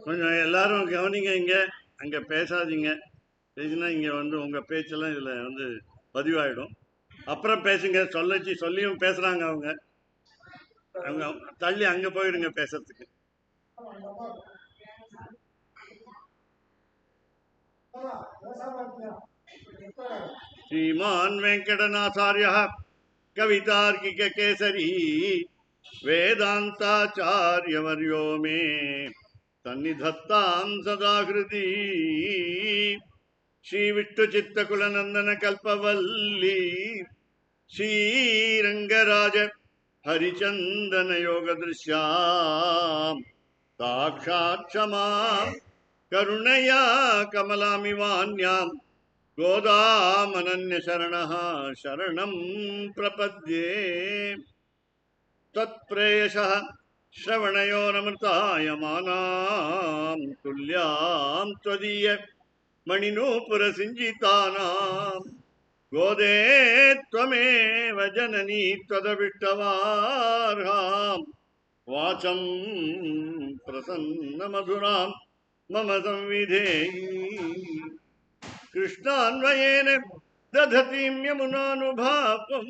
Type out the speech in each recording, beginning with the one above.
கொஞ்சம் எல்லாரும் கவனிங்க. இங்கே அங்கே பேசாதீங்க. பேசினா இங்கே வந்து உங்கள் பேச்செல்லாம் இதில் வந்து பதிவாயிடும். அப்புறம் பேசுங்க. சொல்லியும் பேசுகிறாங்க அவங்க. அவங்க தள்ளி அங்கே போயிடுங்க பேசுறதுக்கு. श्रीमान वेंकटनाथार्य कवितार्किक केसरी वेदांताचार्यवर्यो मे सन्निधत्तां सदा हृदि श्री विष्णुचित्तकुलनंदन कल्पवल्ली श्रीरंगराज हरिचंदन योग दृश्यां साक्षात् क्षमा करुणया कमलामिवान्यां गोदामनन्य शरणः शरणं प्रपद्ये तत्प्रेयसः श्रवणयोरमृतायमानां तुल्यां त्वदीय मणिनूपुरसिञ्चितानां गोदे त्वमेव जननी त्वदभिष्टवार्हां वाचं प्रसन्नमधुरां मम संविधेहि कृष्णान्वयेन दधतीं यमुनानुभावं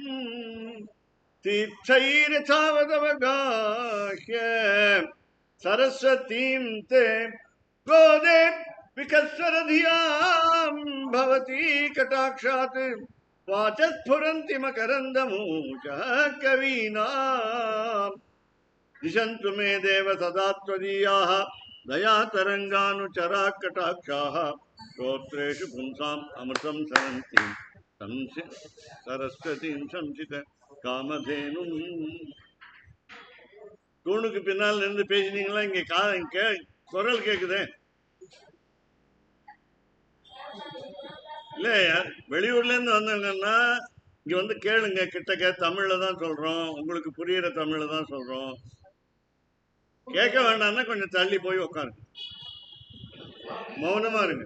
तीर्थैरथावदवगाह्य सरस्वतीं ते गोदे विकस्वरधियां भवती कटाक्षात् वाचस्फुरन्ति मकरन्दमूषः कवीनां दिशन्तु मे देव सदा त्वदीयाः दयातरङ्गानुचरा कटाक्षाः श्रोत्रेषु पुंसाम् अमृतं सरन्तीं सरस्वतीं संसित कामधेनुं தூணுக்கு பின்னால் இருந்து பேசினீங்களா? இங்க குரல் கேக்குதே. இல்ல வெளியூர்ல இருந்து வந்தாங்கன்னா இங்க வந்து கேளுங்க. கிட்டக்க தமிழ்ல தான் சொல்றோம், உங்களுக்கு புரியுற தமிழ்ல தான் சொல்றோம். கேட்க வேண்டாம்னா கொஞ்சம் தள்ளி போய் உட்காருங்க, மௌனமா இருங்க.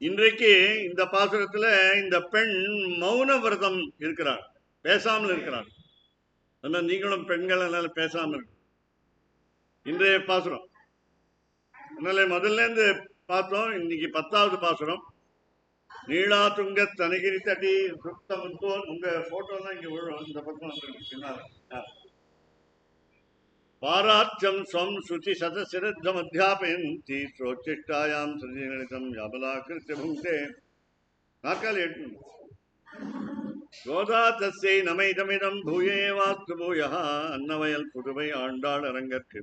இன்றைக்கு இந்த பாசுரத்துல இந்த பெண் மௌன விரதம் இருக்கிறார், பேசாமல் இருக்கிறார். அதனால நீங்களும் பெண்கள் அதனால பேசாமல் இருக்கு. இன்றைய பாசுரம் அதனால முதல்ல இருந்து பார்த்தோம். இன்னைக்கு 10வது பாசுரம். நீளா துங்க தனகிரி தட்டி சுத்தமுத்தோர். உங்க போட்டோ தான் இங்க விழும். இந்த பக்கம் பின்னால பாராட்சம் ஸ்வம் சுச்சி சதசிரத்தம் அத்தியாபயந்தி ஸ்ரோச்சிஷ்டாயாம் சதிநிலிதம் யாபலாகிருத்ய புங்கே. நாற்காலி எட்டு. கோதா தஸ்யை நமைதமிதம் பூயே வாஸ்து பூயா. அன்னவயல் புதுவை ஆண்டாள் அரங்கற்கு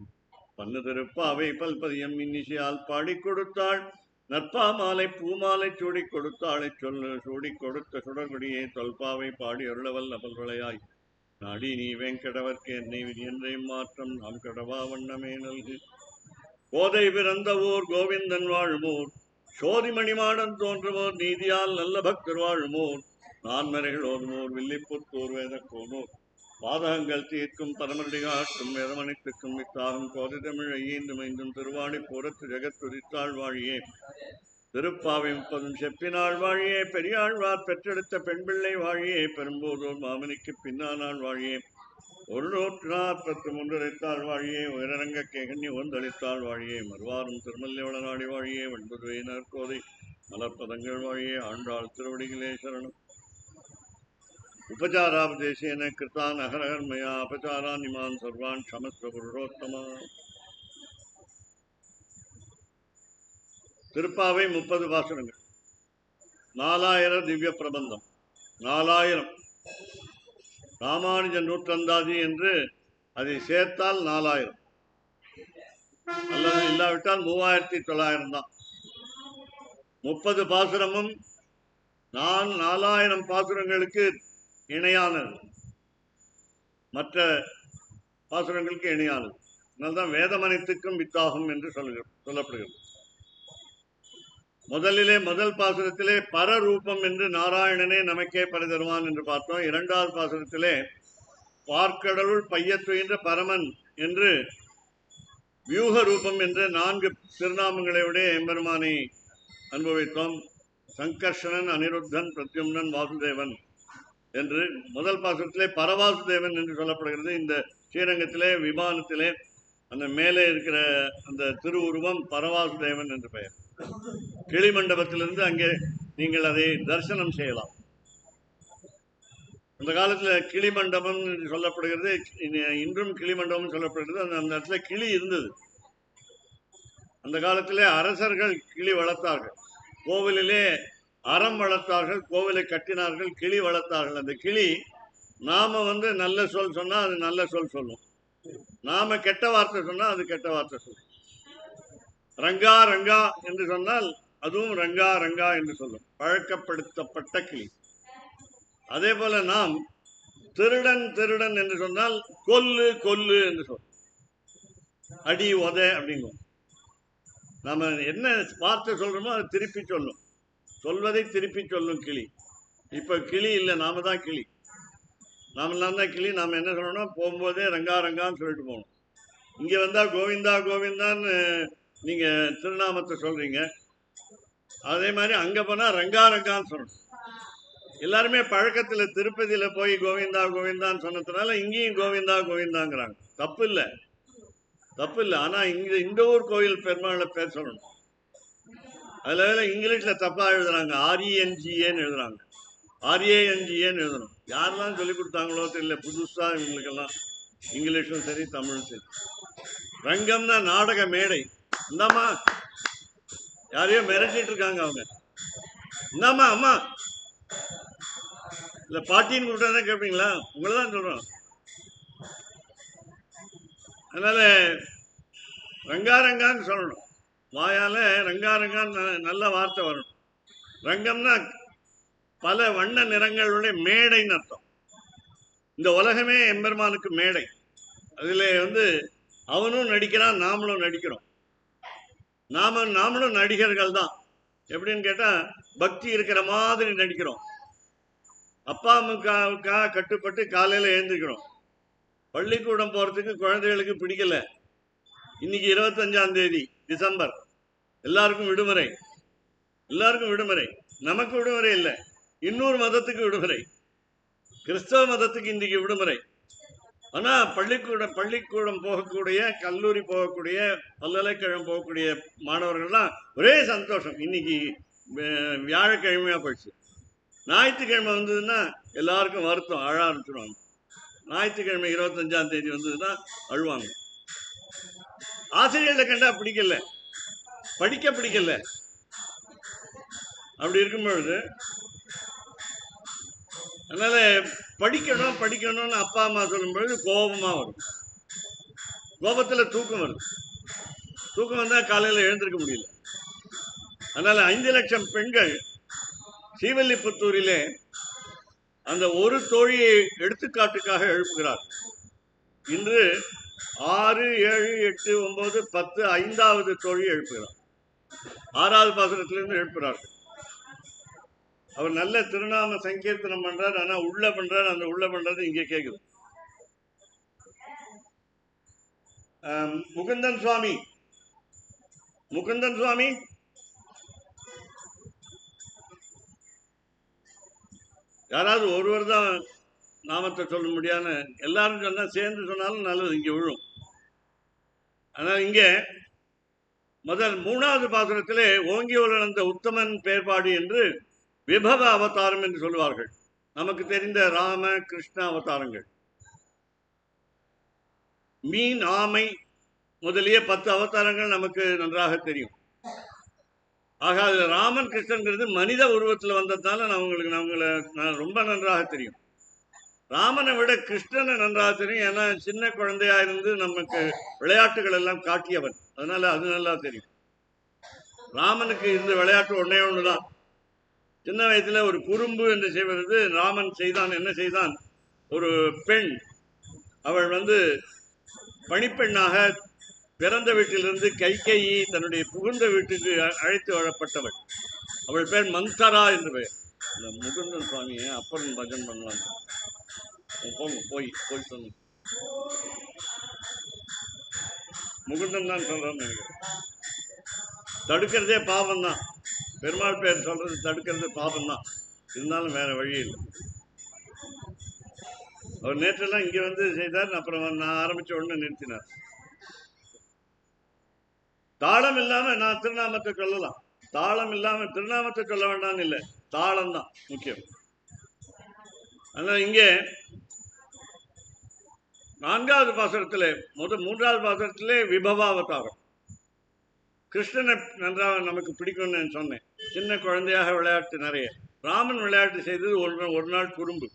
பன்னு திருப்பாவை பல்பதியம் இன்னிசையால் பாடி கொடுத்தாள். நற்பா மாலை பூமாலை சூடி கொடுத்தாளை சொல்லு. சூடி கொடுத்த சுடர்குடியே தொல்பாவை பாடி அருளவல் நபல்வளையாய் நாடி நீ வெங்கடவர்க்கு என்னை விதியன்றையும் மாற்றம் நாம் கடவா வண்ணமே நல்கு. கோதை பிறந்த ஊர் கோவிந்தன் வாழுமூர். சோதிமணிமாடன் தோன்றுவோர் நீதியால் நல்ல பக்தர் வாழுமூர். நான்மறைகள் ஓதுமூர் வில்லிப்புத்தூர் வேத கோனூர். பாதகங்கள் தீர்க்கும் பரமரடி காட்டும் வேதமணித்துக்கும் வித்தாகும் கோதை தமிழ் ஐயீந்தும் ஐந்தும் திருவாடி புறத்து ஜெகத்துதித்தாள் வாழியே. திருப்பாவை 30 செப்பினாள் வாழியே. பெரியாழ்வார் பெற்றெடுத்த பெண் பிள்ளை வாழியே. பெரும்போதூர் மாமனிக்கு பின்னானாள் வாழியே. 143 உரைத்தாள் வாழியே. உயரங்க கேகண்ணி ஒந்தளித்தாள் வாழியே. மறுவாரும் திருமல்லிவள நாடி வாழியே. வெண்பதுவை நற்கோதை மலர்பதங்கள் வாழியே. ஆண்டாள் திருவடிகளே சரணம். उपचारापदेशेन कृतान् अहरहर्मया अपचारान् इमान् सर्वान् क्षमस्व पुरुषोत्तमा. திருப்பாவை 30 பாசுரங்கள். 4000 திவ்ய பிரபந்தம். 4000 ராமானுஜ நூற்றந்தாதி என்று அதை சேர்த்தால் 4000, அல்லது இல்லாவிட்டால் 3900 தான். 30 பாசுரமும் 4000 பாசுரங்களுக்கு இணையானது, மற்ற பாசுரங்களுக்கு இணையானது. அதனால்தான் வேதமனைத்துக்கும் வித்தாகும் என்று சொல்லப்படுகிறது. முதல் பாசுரத்திலே பரரூபம் என்று நாராயணனே நமக்கே பரிதருவான் என்று பார்த்தோம். 2வது பாசுரத்திலே பார்க்கடலுள் பையத்துயின்ற பரமன் என்று வியூக ரூபம் என்ற 4 திருநாமங்களையுடைய எம்பெருமானை அனுபவித்தோம். சங்கர்ஷணன், அனிருத்தன், பிரத்யும்னன், வாசுதேவன் என்று முதல் பாசுரத்திலே பரவாசுதேவன் என்று சொல்லப்படுகிறது. இந்த ஸ்ரீரங்கத்திலே விமானத்திலே அந்த மேலே இருக்கிற அந்த திருவுருவம் பரவாசுதேவன் என்று பெயர். கிளி மண்டபத்திலிருந்து அங்கே நீங்கள் அதை தரிசனம் செய்யலாம். அந்த காலத்துல கிளி மண்டபம் என்று சொல்லப்படுகிறது, இன்றும் கிளி மண்டபம் சொல்லப்படுகிறது. அந்த இடத்துல கிளி இருந்தது. அந்த காலத்திலே அரசர்கள் கிளி வளர்த்தார்கள், கோவிலிலே அறம் வளர்த்தார்கள், கோவிலை கட்டினார்கள், கிளி வளர்த்தார்கள். அந்த கிளி நாம நல்ல சொல் சொன்னா அது நல்ல சொல் சொல்லும், நாம கெட்ட வார்த்தை சொன்னா அது கெட்ட வார்த்தை சொல்லும். ரங்கா ரங்கா என்று சொன்னால் அதுவும் ரங்கா ரங்கா என்று சொல்லும், பழக்கப்படுத்தப்பட்ட கிளி. அதே போல நாம் திருடன் திருடன் என்று சொன்னால் கொல்லு கொல்லு என்று சொல்லும், அடி உத அப்படிங்கும். நாம என்ன வார்த்தை சொல்றோமோ அதை திருப்பி சொல்லும், சொல்வதை திருப்பி சொல்லும் கிளி. இப்ப கிளி இல்லை, நாம தான் கிளி. நாமெல்லாம் தான் கிளி. நாம என்ன சொல்லணும், போகும்போதே ரங்கா ரங்கான்னு சொல்லிட்டு போகணும். இங்க வந்தா கோவிந்தா கோவிந்தான்னு நீங்க திருநாமத்தை சொல்றீங்க, அதே மாதிரி அங்க போனா ரங்கா ரங்கான்னு சொல்லணும். எல்லாருமே பழக்கத்துல திருப்பதியில போய் கோவிந்தா கோவிந்தான்னு சொன்னதுனால இங்கேயும் கோவிந்தா கோவிந்தாங்கிறாங்க. தப்பு இல்லை, தப்பு இல்லை. ஆனா இந்த ஊர் கோயில் பெருமாளை பேர் சொல்லணும். அதுல இங்கிலீஷ்ல தப்பா எழுதுறாங்க, RENGAன்னு எழுதுறாங்க, RANGAன்னு எழுதணும். யாரெல்லாம் சொல்லி கொடுத்தாங்களோ தெரியல, புதுசா இவங்களுக்கெல்லாம் இங்கிலீஷும் சரி தமிழும் சரி. ரங்கம்னா நாடக மேடை. இந்தாமா யாரையோ மிரட்டிட்டு இருக்காங்க அவங்க, இந்தாமா அம்மா இல்ல பாட்டின்னு கூப்பிட்டா கேட்பீங்களா? உங்களதான் சொல்றோம். அதனால ரங்காரங்கான்னு சொல்லணும், வாயால ரங்காரங்கான்னு நல்ல வார்த்தை வரணும். ரங்கம்னா பல வண்ண நிறங்களுடைய மேடைன்னு அர்த்தம். இந்த உலகமே எம்பெருமானுக்கு மேடை. அதுல அவனும் நடிக்கிறான், நாமளும் நடிக்கிறோம். நாமளும் நடிகர்கள் தான். எப்படின்னு கேட்டா பக்தி இருக்கிற மாதிரி நடிக்கிறோம். அப்பா அம்மாவுக்காக கட்டுப்பட்டு காலையில எழுந்திருக்கிறோம். பள்ளிக்கூடம் போறதுக்கு குழந்தைகளுக்கு பிடிக்கல. இன்னைக்கு 25ஆம் தேதி டிசம்பர், எல்லாருக்கும் விடுமுறை, எல்லாருக்கும் விடுமுறை. நமக்கு விடுமுறை இல்லை, இன்னொரு மதத்துக்கு விடுமுறை, கிறிஸ்தவ மதத்துக்கு இன்னைக்கு விடுமுறை. ஆனா பள்ளிக்கூடம் போகக்கூடிய, கல்லூரி போகக்கூடிய, பல்கலைக்கழகம் போகக்கூடிய மாணவர்கள்லாம் ஒரே சந்தோஷம். இன்னைக்கு வியாழக்கிழமையா போயிடுச்சு. ஞாயிற்றுக்கிழமை வந்ததுன்னா எல்லாருக்கும் வருத்தம், அழ ஆரம்பிச்சிருவாங்க. ஞாயிற்றுக்கிழமை 25ஆம் தேதி வந்ததுன்னா அழுவாங்க. ஆசிரியர்களை கண்டா பிடிக்கல, படிக்க பிடிக்கல. அப்படி இருக்கும் பொழுது அதனால படிக்கணும் படிக்கணும்னு அப்பா அம்மா சொல்லும் பொழுது கோபமா வரும். கோபத்துல தூக்கம் வருது. தூக்கம் வந்தா காலையில எழுந்திருக்க முடியல. அதனால 5 லட்சம் பெண்கள் ஸ்ரீவில்லிபுத்தூரிலே அந்த ஒரு தோழியை எடுத்துக்காட்டுக்காக எழுப்புகிறார். இன்று 6, 7, 8, 9, 10 5வது தோழியை எழுப்புகிறார். 6வது பாசுரத்திலிருந்து எழுப்புகிறார்கள். அவர் நல்ல திருநாம சங்கீர்த்தனம் பண்றார். ஆனா உள்ள பண்றார், அந்த உள்ள பண்றது இங்கே கேக்குது. முகுந்தன் சுவாமி, முகுந்தன் சுவாமி யாராவது ஒருவர் தான் நாமத்தை சொல்ல முடியாது. எல்லாரும் சொன்னா சேர்ந்து சொன்னாலும் நல்லது, இங்க விழும். ஆனால் இங்க முதல் 3வது பாசுரத்திலே ஓங்கி உலர்ந்த உத்தமன் பேர்பாடு என்று விபவ அவதாரம் என்று சொல்லுவார்கள். நமக்கு தெரிந்த ராம கிருஷ்ண அவதாரங்கள், மீன் ஆமை முதலிய 10 அவதாரங்கள் நமக்கு நன்றாக தெரியும். ஆக அதுல ராமன் கிருஷ்ணன்கிறது மனித உருவத்தில் வந்ததால நம்மளை ரொம்ப நன்றாக தெரியும். ராமனை விட கிருஷ்ணனை நன்றாக தெரியும். ஏன்னா சின்ன குழந்தையா இருந்து நமக்கு விளையாட்டுகள் எல்லாம் காட்டியவன், அதனால அது நல்லா தெரியும். ராமனுக்கு இந்த விளையாட்டு ஒன்னே ஒண்ணுதான். சின்ன வயசுல ஒரு குறும்பு என்று செய்வது ராமன் செய்தான். என்ன செய்தான்? ஒரு பெண், அவள் பணிப்பெண்ணாக பிறந்த வீட்டிலிருந்து கைகேயி தன்னுடைய புகுந்த வீட்டுக்கு அழைத்து வரப்பட்டவள். அவள் பேர் மந்தரா என்று பெயர். இந்த முகுந்தன் சுவாமியை அப்பன் பஜன் பண்ணலாம். போங்க, போய் சொல்லு. முகுந்தன் தான் சொல்றான்னு நினைக்கிறேன். தடுக்கிறதே பாவம் தான். பெருமாள் பேர் சொல்றது தடுக்கிறது பாவம் தான். இருந்தாலும் வேற வழி இல்லை. அவர் நேற்றெல்லாம் இங்க வந்து செய்தார், அப்புறம் நான் ஆரம்பிச்ச உடனே நிறுத்தினார். தாளம் இல்லாம நான் திருநாமத்தை சொல்லலாம், தாளம் இல்லாம திருநாமத்தை சொல்ல வேண்டாம்னு இல்லை, தாளம் தான் முக்கியம். அதனால இங்கே 4வது பாசுரத்திலே மூன்றாவது பாசுரத்திலே விபவாவதாரம். கிருஷ்ணனை நன்றாக நமக்கு பிடிக்கும்னு நான் சொன்னேன். சின்ன குழந்தையாக விளையாட்டு நிறைய. ராமன் விளையாட்டு செய்தது ஒரு நாள் குறும்பு,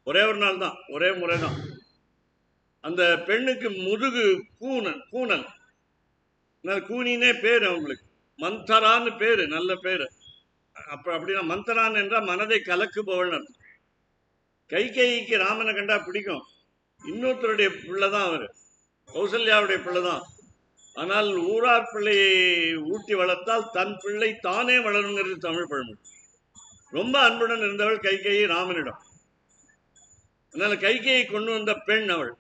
ஒரே ஒரு நாள் தான், ஒரே முறை தான். அந்த பெண்ணுக்கு முதுகு கூனல், கூனினே பேரு அவங்களுக்கு, மந்தரான்னு பேரு, நல்ல பேரு. அப்படின்னா மந்தரான் என்றால் மனதை கலக்குபவள் அர்த்தம். கைகேயிக்கு ராமனை கண்டா பிடிக்கும். இன்னொருத்தருடைய பிள்ளைதான் அவர், கௌசல்யாவுடைய பிள்ளைதான். ஆனால் ஊரார் பிள்ளையை ஊட்டி வளர்த்தால் தன் பிள்ளை தானே வளருங்கிறது தமிழ் பழமொழி. ரொம்ப அன்புடன் இருந்தவள் கைகேயி ராமனிடம். அதனால கைகேயை கொண்டு வந்த பெண் அவள்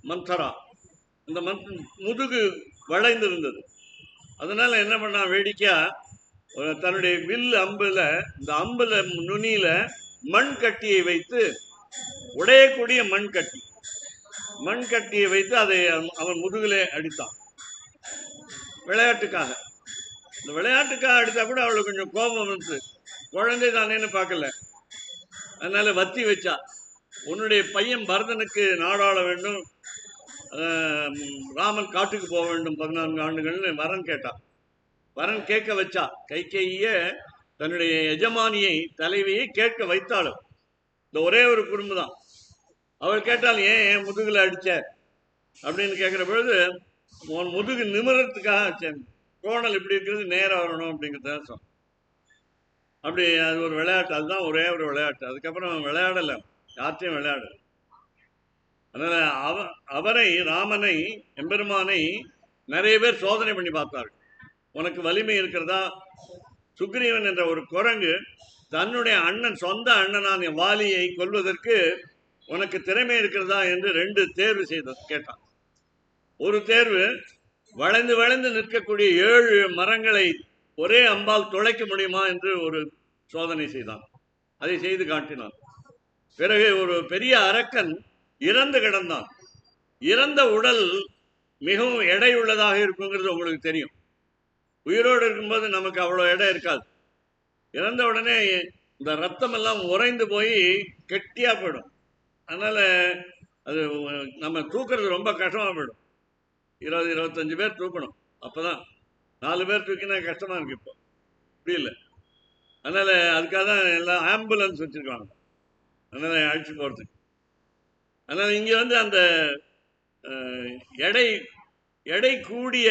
மந்தரா. அந்த முதுகு வளைந்திருந்தது. அதனால என்ன பண்ணா வேடிக்கையா, தன்னுடைய வில் அம்புல, இந்த அம்புல நுனியில மண் கட்டியை வைத்து, உடையக்கூடிய மண் கட்டியை வைத்து அதை அவன் முதுகிலே அடித்தான் விளையாட்டுக்காக. இந்த விளையாட்டுக்காக அடித்தா கூட அவளுக்கு கொஞ்சம் கோபம் வந்து, குழந்தை தானேன்னு பார்க்கல. அதனால வத்தி வச்சா, உன்னுடைய பையன் பரதனுக்கு நாடாள வேண்டும், ராமன் காட்டுக்கு போக வேண்டும் 14 ஆண்டுகள்னு வரன் கேட்டான். வரன் கேட்க வச்சா. கைகேயிய தன்னுடைய எஜமானியை, தலைவியை கேட்க வைத்தாளும். இந்த ஒரே ஒரு குறும்பு தான். அவள் கேட்டால், ஏன் முதுகுல அடிச்ச அப்படின்னு கேட்கிற பொழுது, உன் முதுகு நிமிரத்துக்காக, கோணல் இப்படி இருக்கிறது நேரம் வரணும் அப்படிங்கிறத. அப்படி அது ஒரு விளையாட்டு, அதுதான் ஒரே ஒரு விளையாட்டு. அதுக்கப்புறம் விளையாடலை, யார்த்தையும் விளையாடல. அதனால அவரை, ராமனை, எம்பெருமானை நிறைய பேர் சோதனை பண்ணி பார்த்தார்கள். உனக்கு வலிமை இருக்கிறதா? சுக்ரீவன் என்ற ஒரு குரங்கு தன்னுடைய அண்ணன், சொந்த அண்ணனான வாலியை கொல்வதற்கு உனக்கு திறமை இருக்கிறதா என்று 2 தேர்வு கேட்டான். ஒரு தேர்வு, வளைந்து வளைந்து நிற்கக்கூடிய 7 மரங்களை ஒரே அம்பால் துளைக்க முடியுமா என்று ஒரு சோதனை செய்தான். அதை செய்து காட்டினான். பிறகு ஒரு பெரிய அரக்கன் இறந்து கிடந்தான். இறந்த உடல் மிகவும் எடை உள்ளதாக இருக்குங்கிறது உங்களுக்கு தெரியும். உயிரோடு இருக்கும்போது நமக்கு அவ்வளோ எடை இருக்காது. இறந்த உடனே இந்த ரத்தம் எல்லாம் உறைந்து போய் கெட்டியா போயிடும். அதனால அது நம்ம தூக்குறது ரொம்ப கஷ்டமா போயிடும். 20-25 பேர் தூக்கணும். அப்பதான் 4 பேர் தூக்கினா கஷ்டமா இருக்கு. இப்போ இப்படி இல்லை. அதனால அதுக்காக தான் எல்லாம் ஆம்புலன்ஸ் வச்சிருக்காங்க, அதனால அழைச்சி போறதுக்கு. அதனால இங்க வந்து அந்த எடை கூடிய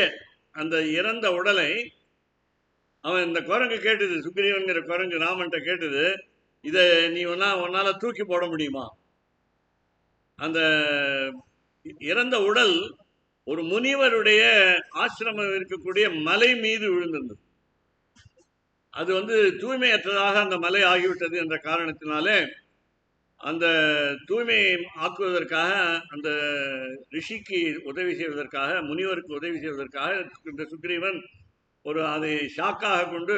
அந்த இறந்த உடலை அவன், இந்த குரங்கு கேட்டது, சுக்ரீவன்கிற குரங்கு ராமன்ட்ட கேட்டது, இதை நீ உன்னால தூக்கி போட முடியுமா? அந்த இறந்த உடல் ஒரு முனிவருடைய ஆசிரமம் இருக்கக்கூடிய மலை மீது விழுந்திருந்தது. அது வந்து தூய்மையற்றதாக அந்த மலை ஆகிவிட்டது என்ற காரணத்தினாலே அந்த தூய்மையை ஆக்குவதற்காக, அந்த ரிஷிக்கு உதவி செய்வதற்காக, முனிவருக்கு உதவி செய்வதற்காக இந்த சுக்ரீவன் அதை ஷாக்காக கொண்டு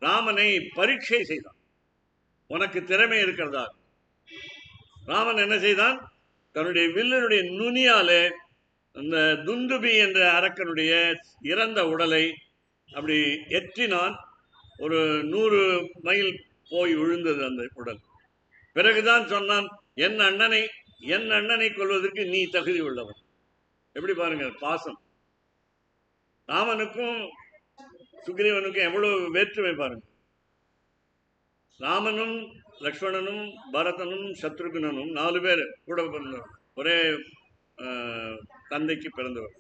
ராமனை பரீட்சை செய்தான். உனக்கு திறமை இருக்கிறதா? ராமன் என்ன செய்தான்? தன்னுடைய வில்லினுடைய நுனியாலே அந்த துந்துபி என்ற அரக்கனுடைய இறந்த உடலை அப்படி எற்றினான். ஒரு 100 மைல் போய் விழுந்தது அந்த உடல். பிறகுதான் சொன்னான், என் அண்ணனை கொல்வதற்கு நீ தகுதி உள்ளவன். எப்படி பாருங்க பாசம்! ராமனுக்கும் சுக்ரீவனுக்கும் எவ்வளவு வேற்றுமை பாருங்க. ராமனும் லக்ஷ்மணனும் பரதனும் சத்ருகுணனும் 4 பேர் கூட பிறந்தவர், ஒரே தந்தைக்கு பிறந்தவர்.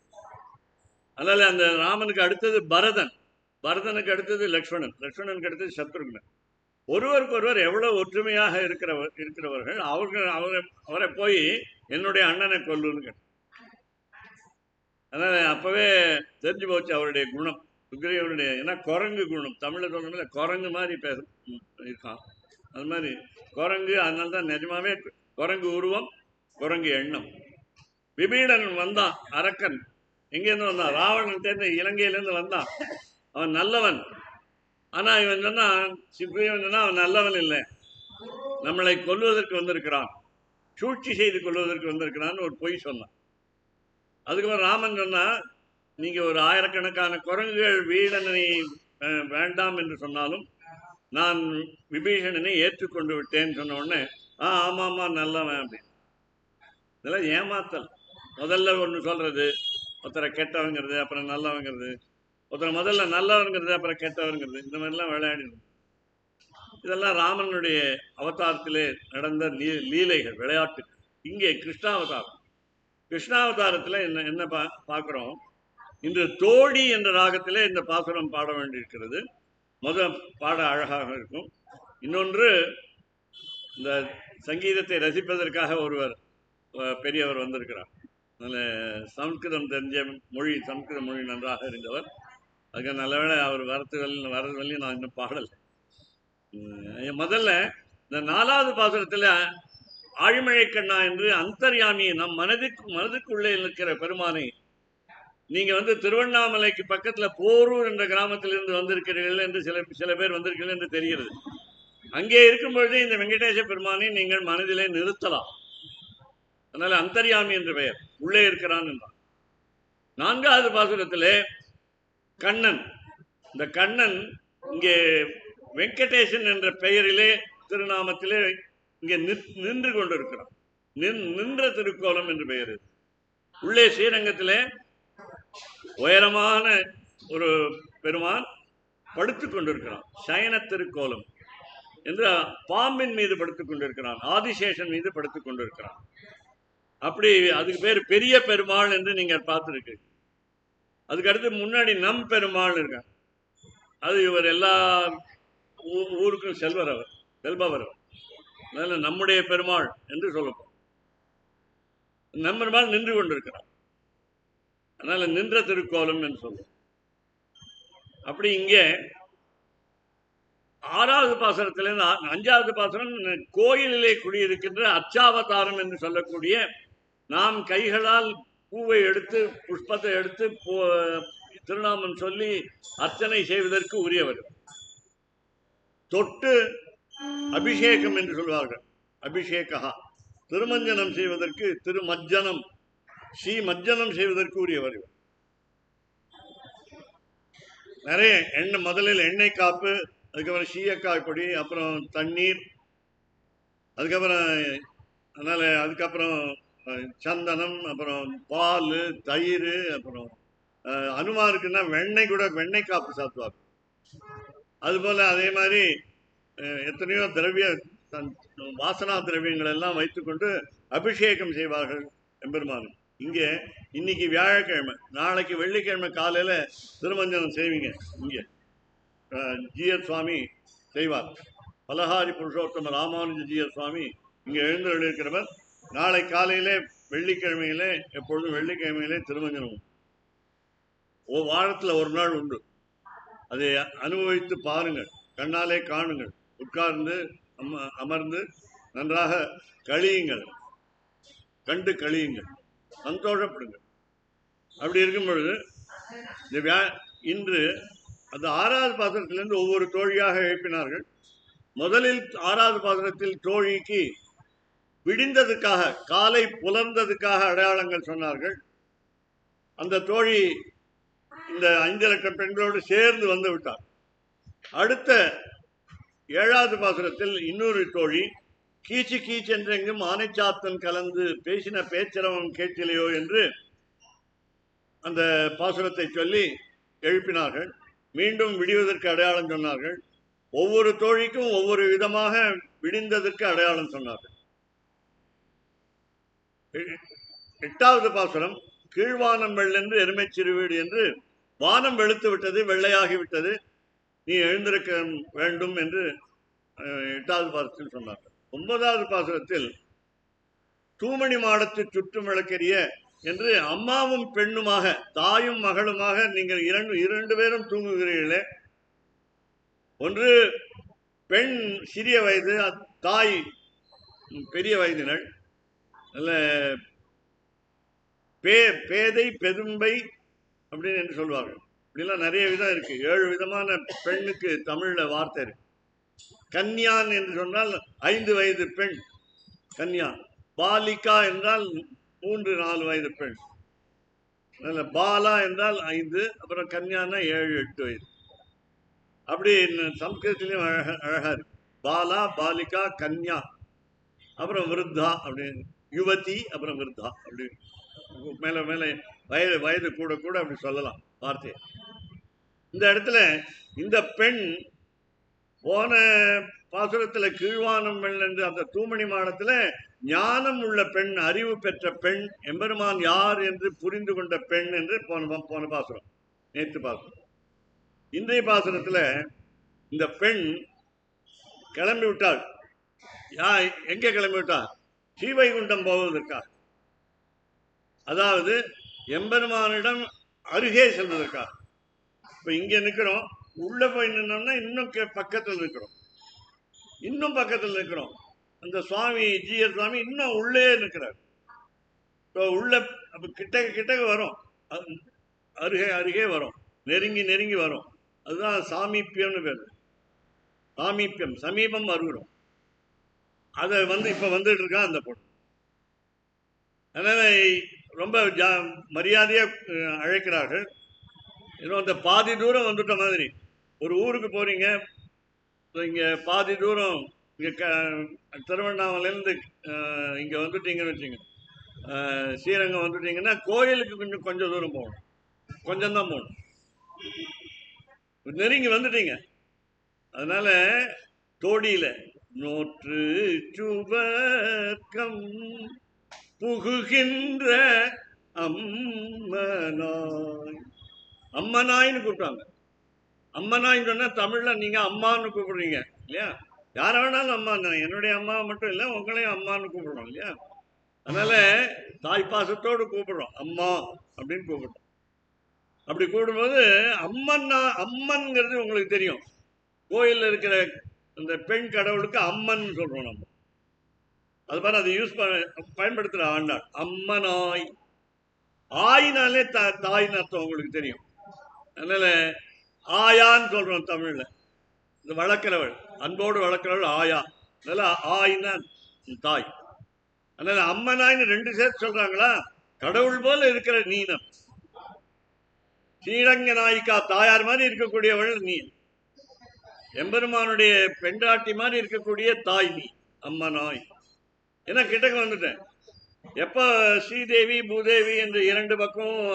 அதனால அந்த ராமனுக்கு அடுத்தது பரதனுக்கு அடுத்தது லக்ஷ்மணனுக்கு அடுத்தது சத்ருகுணன். ஒருவருக்கு ஒருவர் எவ்வளவு ஒற்றுமையாக இருக்கிறவர்கள். அவரை போய் என்னுடைய அண்ணனை கொல்லுன்னு. அதனால அப்பவே தெரிஞ்சு போச்சு அவருடைய குணம், சுக்ரீவனுடைய. ஏன்னா குரங்கு குணம், தமிழ்ல சொல்லணும்ல, குரங்கு மாதிரி இருக்கான். அது மாதிரி குரங்கு. அதனால தான் நிஜமாவே குரங்கு உருவம், குரங்கு எண்ணம். விபீடன் வந்தான், அரக்கன். எங்கேருந்து வந்தான்? ராவணன் தேர்ந்த இலங்கையிலேருந்து வந்தான். அவன் நல்லவன். ஆனா இவன் சொன்னா, சுக்ரீவன் சொன்னா, அவன் நல்லவன் இல்லை, நம்மளை கொல்வதற்கு வந்திருக்கிறான். சூழ்ச்சி செய்து கொள்வதற்கு வந்திருக்கிறான்னு ஒரு பொய் சொன்னான். அதுக்கப்புறம் ராமன் சொன்னா, நீங்க ஒரு ஆயிரக்கணக்கான குரங்குகள் வீடனை வேண்டாம் என்று சொன்னாலும் நான் விபீஷணனை ஏற்றுக்கொண்டு விட்டேன்னு சொன்ன உடனே ஆமா ஆமா நல்லவன் அப்படின்னு. இதெல்லாம் ஏமாத்தல். முதல்ல ஒன்று சொல்றது, ஒருத்தரை கெட்டவங்கிறது, அப்புறம் நல்லவங்கிறது, ஒருத்தரை முதல்ல நல்லவங்கிறது அப்புறம் கெட்டவங்கிறது, இந்த மாதிரிலாம் விளையாடிடும். இதெல்லாம் ராமனுடைய அவதாரத்திலே நடந்த லீலைகள், விளையாட்டு. இங்கே கிருஷ்ணாவதாரம். கிருஷ்ணாவதாரத்தில் என்ன பார்க்குறோம், இன்று தோழி என்ற ராகத்திலே இந்த பாசுரம் பாட வேண்டியிருக்கிறது. பாட அழகாக இருக்கும். இன்னொன்று, இந்த சங்கீதத்தை ரசிப்பதற்காக ஒருவர் பெரியவர் வந்திருக்கிறார். அதில் சம்ஸ்கிருதம் தெரிஞ்ச மொழி, சம்ஸ்கிருத மொழி நன்றாக இருந்தவர். அதுக்கு நல்லவேளை அவர் வரது நான் இன்னும் பாடலை. முதல்ல இந்த 4வது பாசுரத்தில் ஆழிமழை கண்ணா என்று அந்தர்யாமியை நம் மனதுக்குள்ளே இருக்கிற பெருமானை, நீங்க திருவண்ணாமலைக்கு பக்கத்துல போரூர் என்ற கிராமத்திலிருந்து வந்திருக்கிறீர்கள் என்று சில பேர் வந்திருக்கிறீர்கள் என்று தெரிகிறது. அங்கே இருக்கும் பொழுதே இந்த வெங்கடேச பெருமானை நீங்கள் மனதிலே நிறுத்தலாம். அதனால அந்தர்யாமி என்ற பெயர், உள்ளே இருக்கிறான் என்றான். 4வது பாசுரத்திலே கண்ணன், இந்த கண்ணன் இங்கே வெங்கடேசன் என்ற பெயரிலே திருநாமத்திலே இங்கே நின்று கொண்டிருக்கிறான். நின்ற திருக்கோலம் என்று பெயர். உள்ளே ஸ்ரீரங்கத்திலே உயரமான ஒரு பெருமான் படுத்துக் கொண்டிருக்கிறான். சயன திருக்கோலம் என்று பாம்பின் மீது படுத்துக் கொண்டிருக்கிறான், ஆதிசேஷன் மீது படுத்துக் கொண்டிருக்கிறான். அப்படி அதுக்கு பேர் பெரிய பெருமாள் என்று நீங்க பார்த்துருக்கு. அதுக்கு அடுத்து முன்னாடி நம் பெருமாள் இருக்காங்க. அது இவர் எல்லா ஊருக்கும் செல்பவர் அவர். அதனால நம்முடைய பெருமாள் என்று சொல்லப்போம். நம் பெருமாள் நின்று கொண்டிருக்கிறார். அதனால நின்ற திருக்கோலம் என்று சொல்லுவோம். அப்படி இங்கே 6வது பாசுரத்திலிருந்து 5வது பாசுரம் கோயிலிலே குடியிருக்கின்ற அச்சாவதாரம் என்று சொல்லக்கூடிய, நாம் கைகளால் பூவை எடுத்து புஷ்பத்தை எடுத்து திருநாமம் சொல்லி அர்ச்சனை செய்வதற்கு உரியவர். தொட்டு அபிஷேகம் என்று சொல்வார்கள். அபிஷேகா திருமஞ்சனம் செய்வதற்கு, திருமஜ்ஜனம் ஸ்ரீமஜ்ஜனம் செய்வதற்கு உரியவர். நிறைய எண்ணெய், முதலில் எண்ணெய் காப்பு, அதுக்கப்புறம் சீயக்காய் பொடி, அப்புறம் தண்ணீர், அதுக்கப்புறம் சந்தனம், அப்புறம் பால், தயிர், அப்புறம் அனுமாருக்குன்னா வெண்ணெய் கூட வெண்ணெய் காப்பு சாத்துவார். அதுபோல அதே மாதிரி எத்தனையோ வாசனா திரவியங்கள் எல்லாம் வைத்துக்கொண்டு அபிஷேகம் செய்வார்கள் எம்பெருமான். இங்கே இன்னைக்கு வியாழக்கிழமை, நாளைக்கு வெள்ளிக்கிழமை காலையில திருமஞ்சனம் செய்வீங்க. இங்கே ஜிஎஸ் சுவாமி செய்வார். பலஹாரி புருஷோத்தம ராமானுஜ ஜிஎஸ் சுவாமி இங்கே எழுந்திருக்கிறவர். நாளை காலையிலே வெள்ளிக்கிழமையிலே, எப்பொழுதும் வெள்ளிக்கிழமையிலே திருமஞ்சனம் வாரத்தில் ஒரு நாள் உண்டு. அதை அனுபவித்து பாருங்கள், கண்ணாலே காணுங்கள், உட்கார்ந்து அமர்ந்து நன்றாக கழியுங்கள், கண்டு கழியுங்கள், சந்தோஷப்படுங்கள். அப்படி இருக்கும் பொழுது இன்று அந்த 6வது பாசுரத்திலிருந்து ஒவ்வொரு தோழியாக எழுப்பினார்கள். முதலில் 6வது பாசுரத்தில் தோழிக்கு விடிந்ததுக்காக, காலை புலர்ந்ததுக்காக அடையாளங்கள் சொன்னார்கள். அந்த தோழி இந்த 5 லட்சம் பெண்களோடு சேர்ந்து வந்து விட்டார். அடுத்த 7வது பாசுரத்தில் இன்னொரு தோழி, கீச்சு கீச்சென்றெங்கும் ஆனைச்சாத்தன் கலந்து பேசின பேச்சரவம் கேட்கலையோ என்று அந்த பாசுரத்தை சொல்லி எழுப்பினார்கள். மீண்டும் விடுவதற்கு அடையாளம் சொன்னார்கள். ஒவ்வொரு தோழிக்கும் ஒவ்வொரு விதமாக விடிந்ததற்கு அடையாளம் சொன்னார்கள். 8வது பாசுரம், கீழ்வானம் வெள்ளென்று எருமை சிறுவீடு என்று, வானம் வெளுத்து விட்டது, வெள்ளையாகிவிட்டது, நீ எழுந்திருக்க வேண்டும் என்று 8வது பாசுரத்தில் சொன்னார்கள். 9வது பாசுரத்தில் தூமணி மாடத்து சுற்றும் விளக்கெரிய என்று, அம்மாவும் பெண்ணுமாக, தாயும் மகளுமாக நீங்கள் இரண்டு பேரும் தூங்குகிறீர்களே. ஒன்று பெண் சிறிய வயது, தாய் பெரிய வயதினள். அல்ல பேதை பெரும்பை அப்படின்னு என்று சொல்வார்கள். இப்படிலாம் நிறைய விதம் இருக்கு. 7 விதமான பெண்ணுக்கு தமிழ்ல வார்த்தை இருக்கு. கன்யான் என்று சொன்னால் 5 வயது பெண் கன்யா. பாலிகா என்றால் 3-4 வயது பெண். பாலா என்றால் 5, அப்புறம் கன்யானா 7-8 வயது. அப்படி சம்ஸ்கிருதத்திலையும் அழகா இருக்கு. பாலா, பாலிகா, கன்யா, அப்புறம் விருத்தா, அப்படின்னு யுவதி, அப்புறம் விருத்தா, அப்படி மேல மேல வயது வயது கூட கூட அப்படி சொல்லலாம் வார்த்தை. இந்த இடத்துல இந்த பெண் போன பாசுரத்துல கீழ்வானம் என்று அந்த தூமணி மாடத்துல ஞானம் உள்ள பெண், அறிவு பெற்ற பெண், எம்பெருமான் யார் என்று புரிந்து கொண்ட பெண் என்று போன பாசுரம், நேற்று பாசுரம். இன்றைய பாசுரத்துல இந்த பெண் கிளம்பி விட்டாள். எங்கே கிளம்பி விட்டாள்? ஸ்ரீவைகுண்டம் போவதற்காக, அதாவது எம்பெருமானிடம் அருகே செல்வதற்காக. இப்ப இங்க நிக்கிறோம், உள்ள போய் நின்னோம்னா இன்னும் பக்கத்தில் இருக்கிறோம், இன்னும் பக்கத்தில் இருக்கிறோம். அந்த சுவாமி ஜிஆர் சுவாமி இன்னும் உள்ளே நிற்கிறார். உள்ள கிட்டக வரும், அருகே அருகே வரும், நெருங்கி நெருங்கி வரும். அதுதான் சாமீப்பியம்னு பேர். சாமீப்பியம், சமீபம் வருகிறோம். அதை இப்ப வந்துட்டு இருக்கான் அந்த பொண்ணு. அதனால ரொம்ப மரியாதையா அழைக்கிறார்கள். இன்னும் அந்த பாதி தூரம் வந்துட்ட மாதிரி, ஒரு ஊருக்கு போறீங்க, இங்க பாதி தூரம், இங்க திருவண்ணாமலையிலிருந்து இங்க வந்துட்டீங்கன்னு வச்சுங்க, ஸ்ரீரங்கம் வந்துட்டீங்கன்னா கோயிலுக்கு கொஞ்சம் தூரம் போகணும், கொஞ்சம் தான் போகணும், நெருங்கி வந்துட்டீங்க. அதனால தோடியில நோற்று சுவர்க்கம் புகுகின்ற அம்மனாய், அம்மனாயின்னு கூப்பிட்டாங்க. அம்மனாயின்னு சொன்னா தமிழ்ல நீங்க அம்மான்னு கூப்பிடுறீங்க இல்லையா? யார வேணாலும் அம்மா, என்னுடைய அம்மா மட்டும் இல்லை, உங்களையும் அம்மான்னு கூப்பிடுறோம் இல்லையா? அதனால தாய்ப்பாசத்தோடு கூப்பிடுறோம், அம்மா அப்படின்னு கூப்பிடுறோம். அப்படி கூப்பிடும்போது அம்மன்ங்கிறது உங்களுக்கு தெரியும். கோயில்ல இருக்கிற அந்த பெண் கடவுளுக்கு அம்மன் சொல்றோம் நம்ம. அது மாதிரி அதை பயன்படுத்துற ஆண்டாள் அம்மனாய். ஆயினாலே தாயின்னு அர்த்தம் உங்களுக்கு தெரியும். அதனால ஆயான்னு சொல்றோம் தமிழ்ல. இந்த வளர்க்கிறவள், அன்போடு வளர்க்கிறவள் ஆயா. அதனால ஆயின்னா தாய். அதனால அம்மனாயின்னு 2 சேர்த்து சொல்றாங்களா? கடவுள் போல இருக்கிற நீனம், ஸ்ரீரங்க நாயிகா தாயார் மாதிரி இருக்கக்கூடியவள் நீ, எம்பெருமானுடைய பெண்டாட்டி மாதிரி இருக்கக்கூடிய தாய் நீ, அம்மனாய். ஏன்னா கிட்டக்க வந்துட்டேன். எப்ப ஸ்ரீதேவி பூதேவி என்று 2 பக்கமும்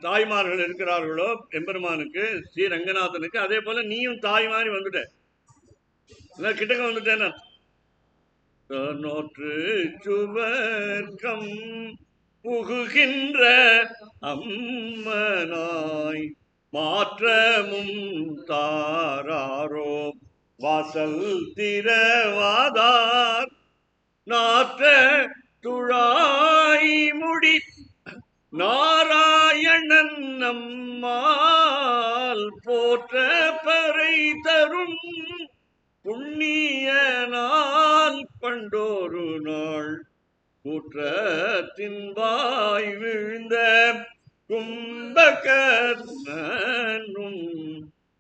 தாய்மார்கள் இருக்கிறார்களோ எம்பெருமானுக்கு, ஸ்ரீ ரங்கநாதனுக்கு, அதே போல நீயும் தாய் மாதிரி வந்துட்ட, கிட்டக்க வந்துட்டேன். நோற்று சுவர்க்கம் புகுகின்ற அம்மனாய் மாற்றமும் தாராரோ வாசல் திரவாதார் நாற்ற துழாய் முடி நாராயணன் நம்மால் போற்ற பறை தரும் புண்ணிய நாள் பண்டோரு நாள் கூற்றத்தின் வாய் விழுந்த கும்பகர்ணனும்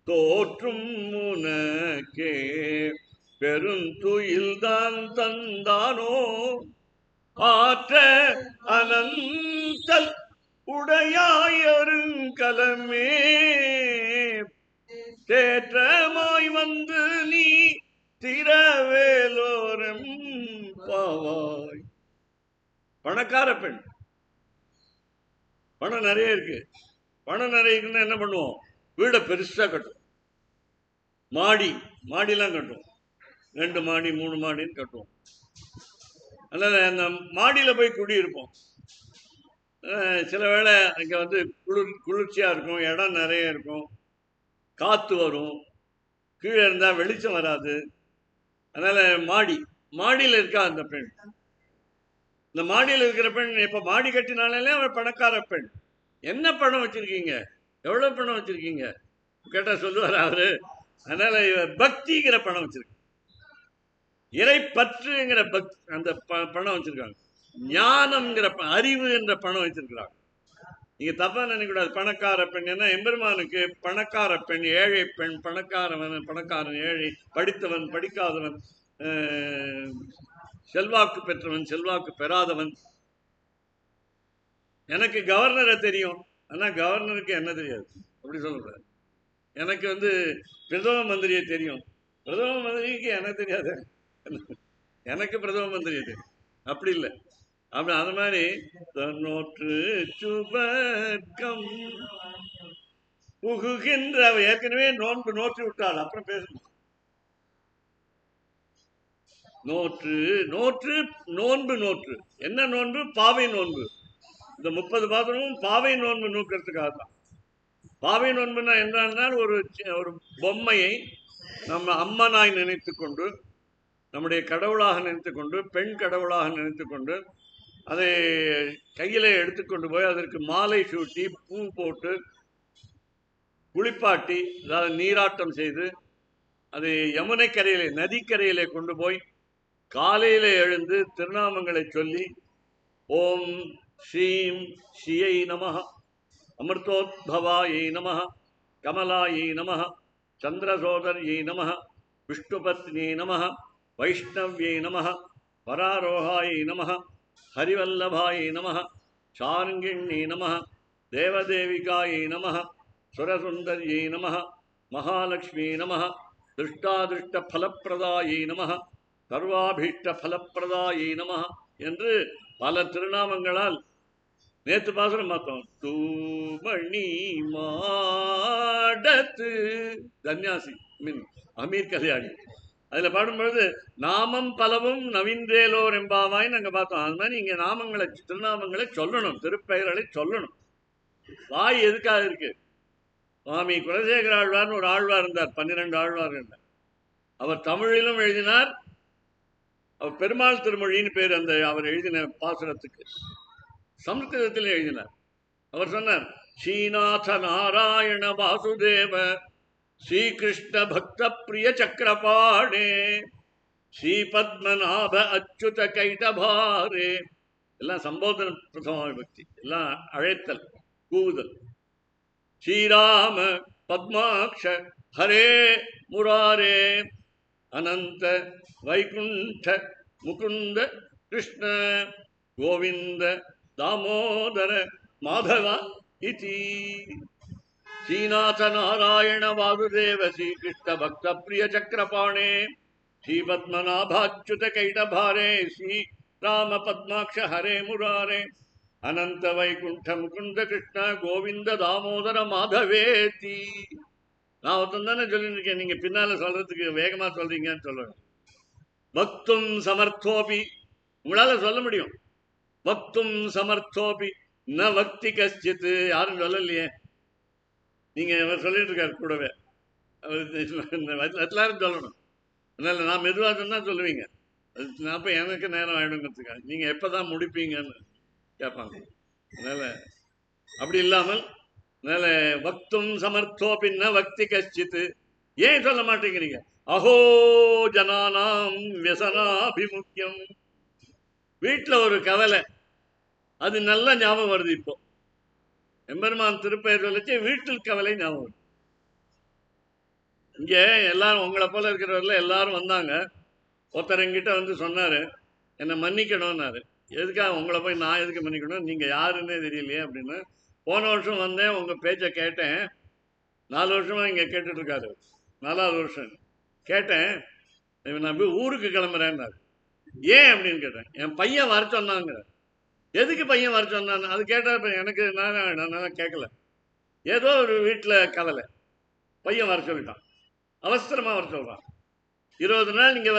தோற்றும் உனக்கே பெருந்துயில்தான் தந்தானோ ஆற்ற அனந்தல் உடையாயருங்கலமே தேற்றமாய் வந்து நீ திரவேலோரம் பாவாய். பணக்கார பெண், பணம் நிறைய இருக்கு. பணம் நிறைய இருக்குன்னா என்ன பண்ணுவோம்? வீடை பெருசா கட்டும், மாடிலாம் கட்டுவோம், 2 மாடி 3 மாடின்னு கட்டுவோம். அதனால அந்த மாடியில போய் குடியிருப்போம். சில வேளை அங்க குளிர்ச்சியா இருக்கும், இடம் நிறைய இருக்கும், காத்து வரும், கீழே இருந்தா வெளிச்சம் வராது. அதனால மாடியில் இருக்கா அந்த பெண். இந்த மாடியில் இருக்கிற பெண் இப்ப மாடி கட்டினாலே அவள் பணக்கார பெண். என்ன பணம் வச்சிருக்கீங்க, எவ்வளவு பணம் வச்சிருக்கீங்க கேட்டா சொல்லுவார் அவரு. அதனால பக்திங்கிற பணம் வச்சிருக்கு, இறை பற்றுங்கிற அந்த பணம் வச்சிருக்காங்க, ஞானம்ங்கிற அறிவு என்ற பணம் வச்சிருக்கிறாங்க. நீங்க தப்பா நினைக்கூடாது. பணக்கார பெண் என்ன, எம்பெருமானுக்கு பணக்கார பெண், ஏழை பெண், பணக்காரன், ஏழை, படித்தவன், படிக்காதவன், செல்வாக்கு பெற்றவன், செல்வாக்கு பெறாதவன். எனக்கு கவர்னரை தெரியும், ஆனா கவர்னருக்கு என்ன தெரியாது, அப்படி சொல்லக்கூடாது. எனக்கு பிரதம மந்திரியை தெரியும், பிரதம மந்திரிக்கு என்ன தெரியாது, எனக்கு பிரதம மந்திரியை தெரியும், அப்படி இல்லை. அப்படி அது மாதிரி தன்னோற்று சுபர்க்கம் புகுகின்ற ஏற்கனவே நோன்பு நோற்று விட்டாள், அப்புறம் பேசணும். நோற்று நோற்று நோன்பு நோற்று என்ன நோன்பு? பாவை நோன்பு. இந்த 30 பாத்திரமும் பாவை நோன்பு நோக்கிறதுக்காக தான். பாவை நோன்புனா என்றால் ஒரு பொம்மையை நம்ம அம்மனாய் நினைத்து கொண்டு, நம்முடைய கடவுளாக நினைத்து கொண்டு, பெண் கடவுளாக நினைத்து கொண்டு, அதை கையில எடுத்துக்கொண்டு போய் அதற்கு மாலை சூட்டி பூ போட்டு குளிப்பாட்டி, அதாவது நீராட்டம் செய்து, அது யமுனை கரையிலே நதிக்கரையிலே கொண்டு போய் காலையில எழுந்து திருநாமங்களை சொல்லி ஓம் ஸ்ரீம் ஸ்ரீயை நமஹ, அமிர்தோத்பவாயை நமஹ, கமலாயை நமஹ, சந்திரசோதர்யை நமஹ, விஷ்ணுபத்னியை நமஹ, வைஷ்ணவ்யை நமஹ, பராரோகாயை நமஹ, ஹரிவல்லபாயை நமஹ, சார்ங்கிண்யை நமஹ, தேவதேவிகாயை நமஹ, சுரசுந்தர்யை நமஹ, மகாலட்சுமி நமஹ, திருஷ்டாதிருஷ்ட பலப்பிரதாயை நமஹ, சர்வாபீஷ்ட பலப்பிரதாயை நமஹ என்று பல திருநாமங்களால் நேற்று பாசுரம் பார்த்தோம். தூமணி மாடத்து தன்யாசி மீன் அமீர் கல்யாணி, அதுல பாடும்பொழுது நாமம் பலவும் நவீன்றேலோர் எம்பாவாய் நாங்க பார்த்தோம். அது மாதிரி இங்க நாமங்களை திருநாமங்களை சொல்லணும், திருப்பெயர்களை சொல்லணும். வாய் எதுக்காக இருக்கு? சுவாமி குலசேகர ஆழ்வார்னு ஒரு ஆழ்வார் இருந்தார், 12 ஆழ்வார் இருந்தார். அவர் தமிழிலும் எழுதினார், அவர் பெருமாள் திருமொழின்னு பேர் அந்த அவர் எழுதின பாசுரத்துக்கு. சம்ஸ்கிருதத்தில் எழுதினார். அவர் சொன்னார், ஸ்ரீநாத நாராயண வாசுதேவ ஸ்ரீகிருஷ்ண பக்த பிரிய சக்கரபாணே ஸ்ரீ பத்மநாப அச்சுத கைடபாரே. எல்லாம் சம்போதன பிரதம பக்தி, எல்லாம் அழைத்தல், கூவுதல். ஸ்ரீராம பத்மாக்ஷ ஹரே முராரே அனந்த வைகுண்ட முகுந்த கிருஷ்ண கோவிந்த தாமோதர மாதவ இதி. ஸ்ரீநாத நாராயண வாசுதேவ ஸ்ரீகிருஷ்ண பக்த பிரிய சக்கரபாணே ஸ்ரீ பத்மநாபாச்சுத கைடபாரே ஸ்ரீ ராம பத்மாக்ஷ ஹரே முராரே அனந்த வைகுண்ட முகுந்த கிருஷ்ண கோவிந்த தாமோதர மாதவேதி. நான் ஒருத்தன் தானே சொல்லிட்டு இருக்கேன், நீங்க பின்னால சொல்றதுக்கு வேகமா சொல்றீங்கன்னு சொல்லணும். பக்தும் சமர்த்தோபி, உங்களால சொல்ல முடியும். பக்தும் சமர்த்தோபி ந பக்தி கஷ்டித், யாரும் சொல்லலையே. நீங்க சொல்லிட்டு இருக்காரு கூடவே, எல்லாரும் சொல்லணும். அதனால நான் மெதுவாக சொன்னா சொல்லுவீங்க, அப்ப எனக்கு நேரம் ஆயிடுங்கிறதுக்காக. நீங்க எப்பதான் முடிப்பீங்கன்னு கேட்பாங்க. அதனால அப்படி இல்லாமல், அதனால பக்தும் சமர்த்தோபின்ன பக்தி கஷ்டித்து. ஏன் சொல்ல மாட்டேங்கிறீங்க? அஹோ ஜனானாம் வியசனாபிமுக்கியம். வீட்டுல ஒரு கவலை, அது நல்ல ஞாபகம் வருது. இப்போ எம்பெருமான் திருப்பெயர் சொல்லிச்சு, வீட்டில் கவலை ஞாபகம். இங்க எல்லாரும் உங்களை போல இருக்கிறவர்ல எல்லாரும் வந்தாங்க. ஒருத்தர் என்கிட்ட சொன்னாரு, என்னை மன்னிக்கணும்னாரு. எதுக்காக உங்களை போய் நான் எதுக்கு மன்னிக்கணும், நீங்க யாருன்னே தெரியலையே அப்படின்னு. போன வருஷம் வந்தேன், உங்க பேச்சை கேட்டேன். 4 வருஷமா இங்க கேட்டுட்டு இருக்காரு, 4வது வருஷம் கேட்டேன். நான் போய் ஊருக்கு கிளம்புறேன்னாரு. ஏன் அப்படின்னு கேட்டேன். என் பையன் வர சொன்னாங்க. எதுக்கு பையன் வர சொன்னான்னு அது கேட்டா எனக்கு நான் கேட்கல. ஏதோ ஒரு வீட்டில் கவலை, பையன் வர சொல்லிட்டான், அவசரமா வர சொல்றான். 20 நாள் நீங்க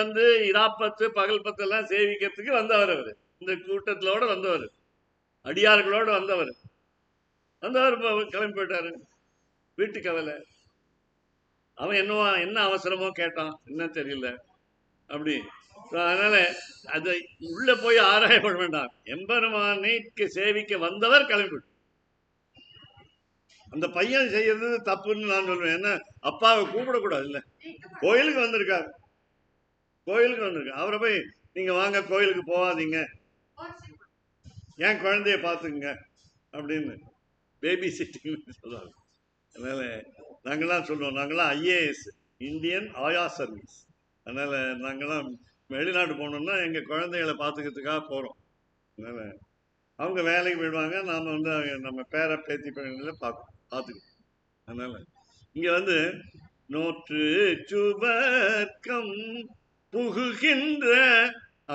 இராப்பத்து பகல் பத்து எல்லாம் சேவிக்கிறதுக்கு வந்தவர். அவர் இந்த கூட்டத்திலோட வந்தவர், அடியார்களோட வந்தவர் கிளம்பி போயிட்டாரு. வீட்டு கவலை. அவன் என்ன அவசரமோ கேட்டான், என்ன தெரியல அப்படி. அதனால அதை உள்ள போய் ஆராயப்பட வேண்டாம். எம்பெருமானைக்கு சேவிக்க வந்தவர் கிளம்பி. அந்த பையன் செய்யறது தப்புன்னு நான் சொல்லுவேன். என்ன, அப்பாவை கூப்பிடக்கூடாது இல்ல, கோயிலுக்கு வந்திருக்காரு, கோயிலுக்கு வந்திருக்காரு. அவரை போய் நீங்க வாங்க கோயிலுக்கு போகாதீங்க, ஏன் குழந்தைய பார்த்துங்க அப்படின்னு பேபி சிட்டிங் சொல்லுவாங்க. அதனால நாங்களாம் சொல்லுவோம், நாங்களாம் IAS, இந்தியன் ஆயா சர்வீஸ். அதனால நாங்களாம் வெளிநாட்டு போகணுன்னா எங்கள் குழந்தைகளை பார்த்துக்கிறதுக்காக போகிறோம். அதனால் அவங்க வேலைக்கு போயிடுவாங்க, நாம் வந்து நம்ம பேர பேத்தி பையன்களை பார்த்துக்கணும். அதனால் இங்கே வந்து நோற்று சுவர்க்கம் புகுகின்ற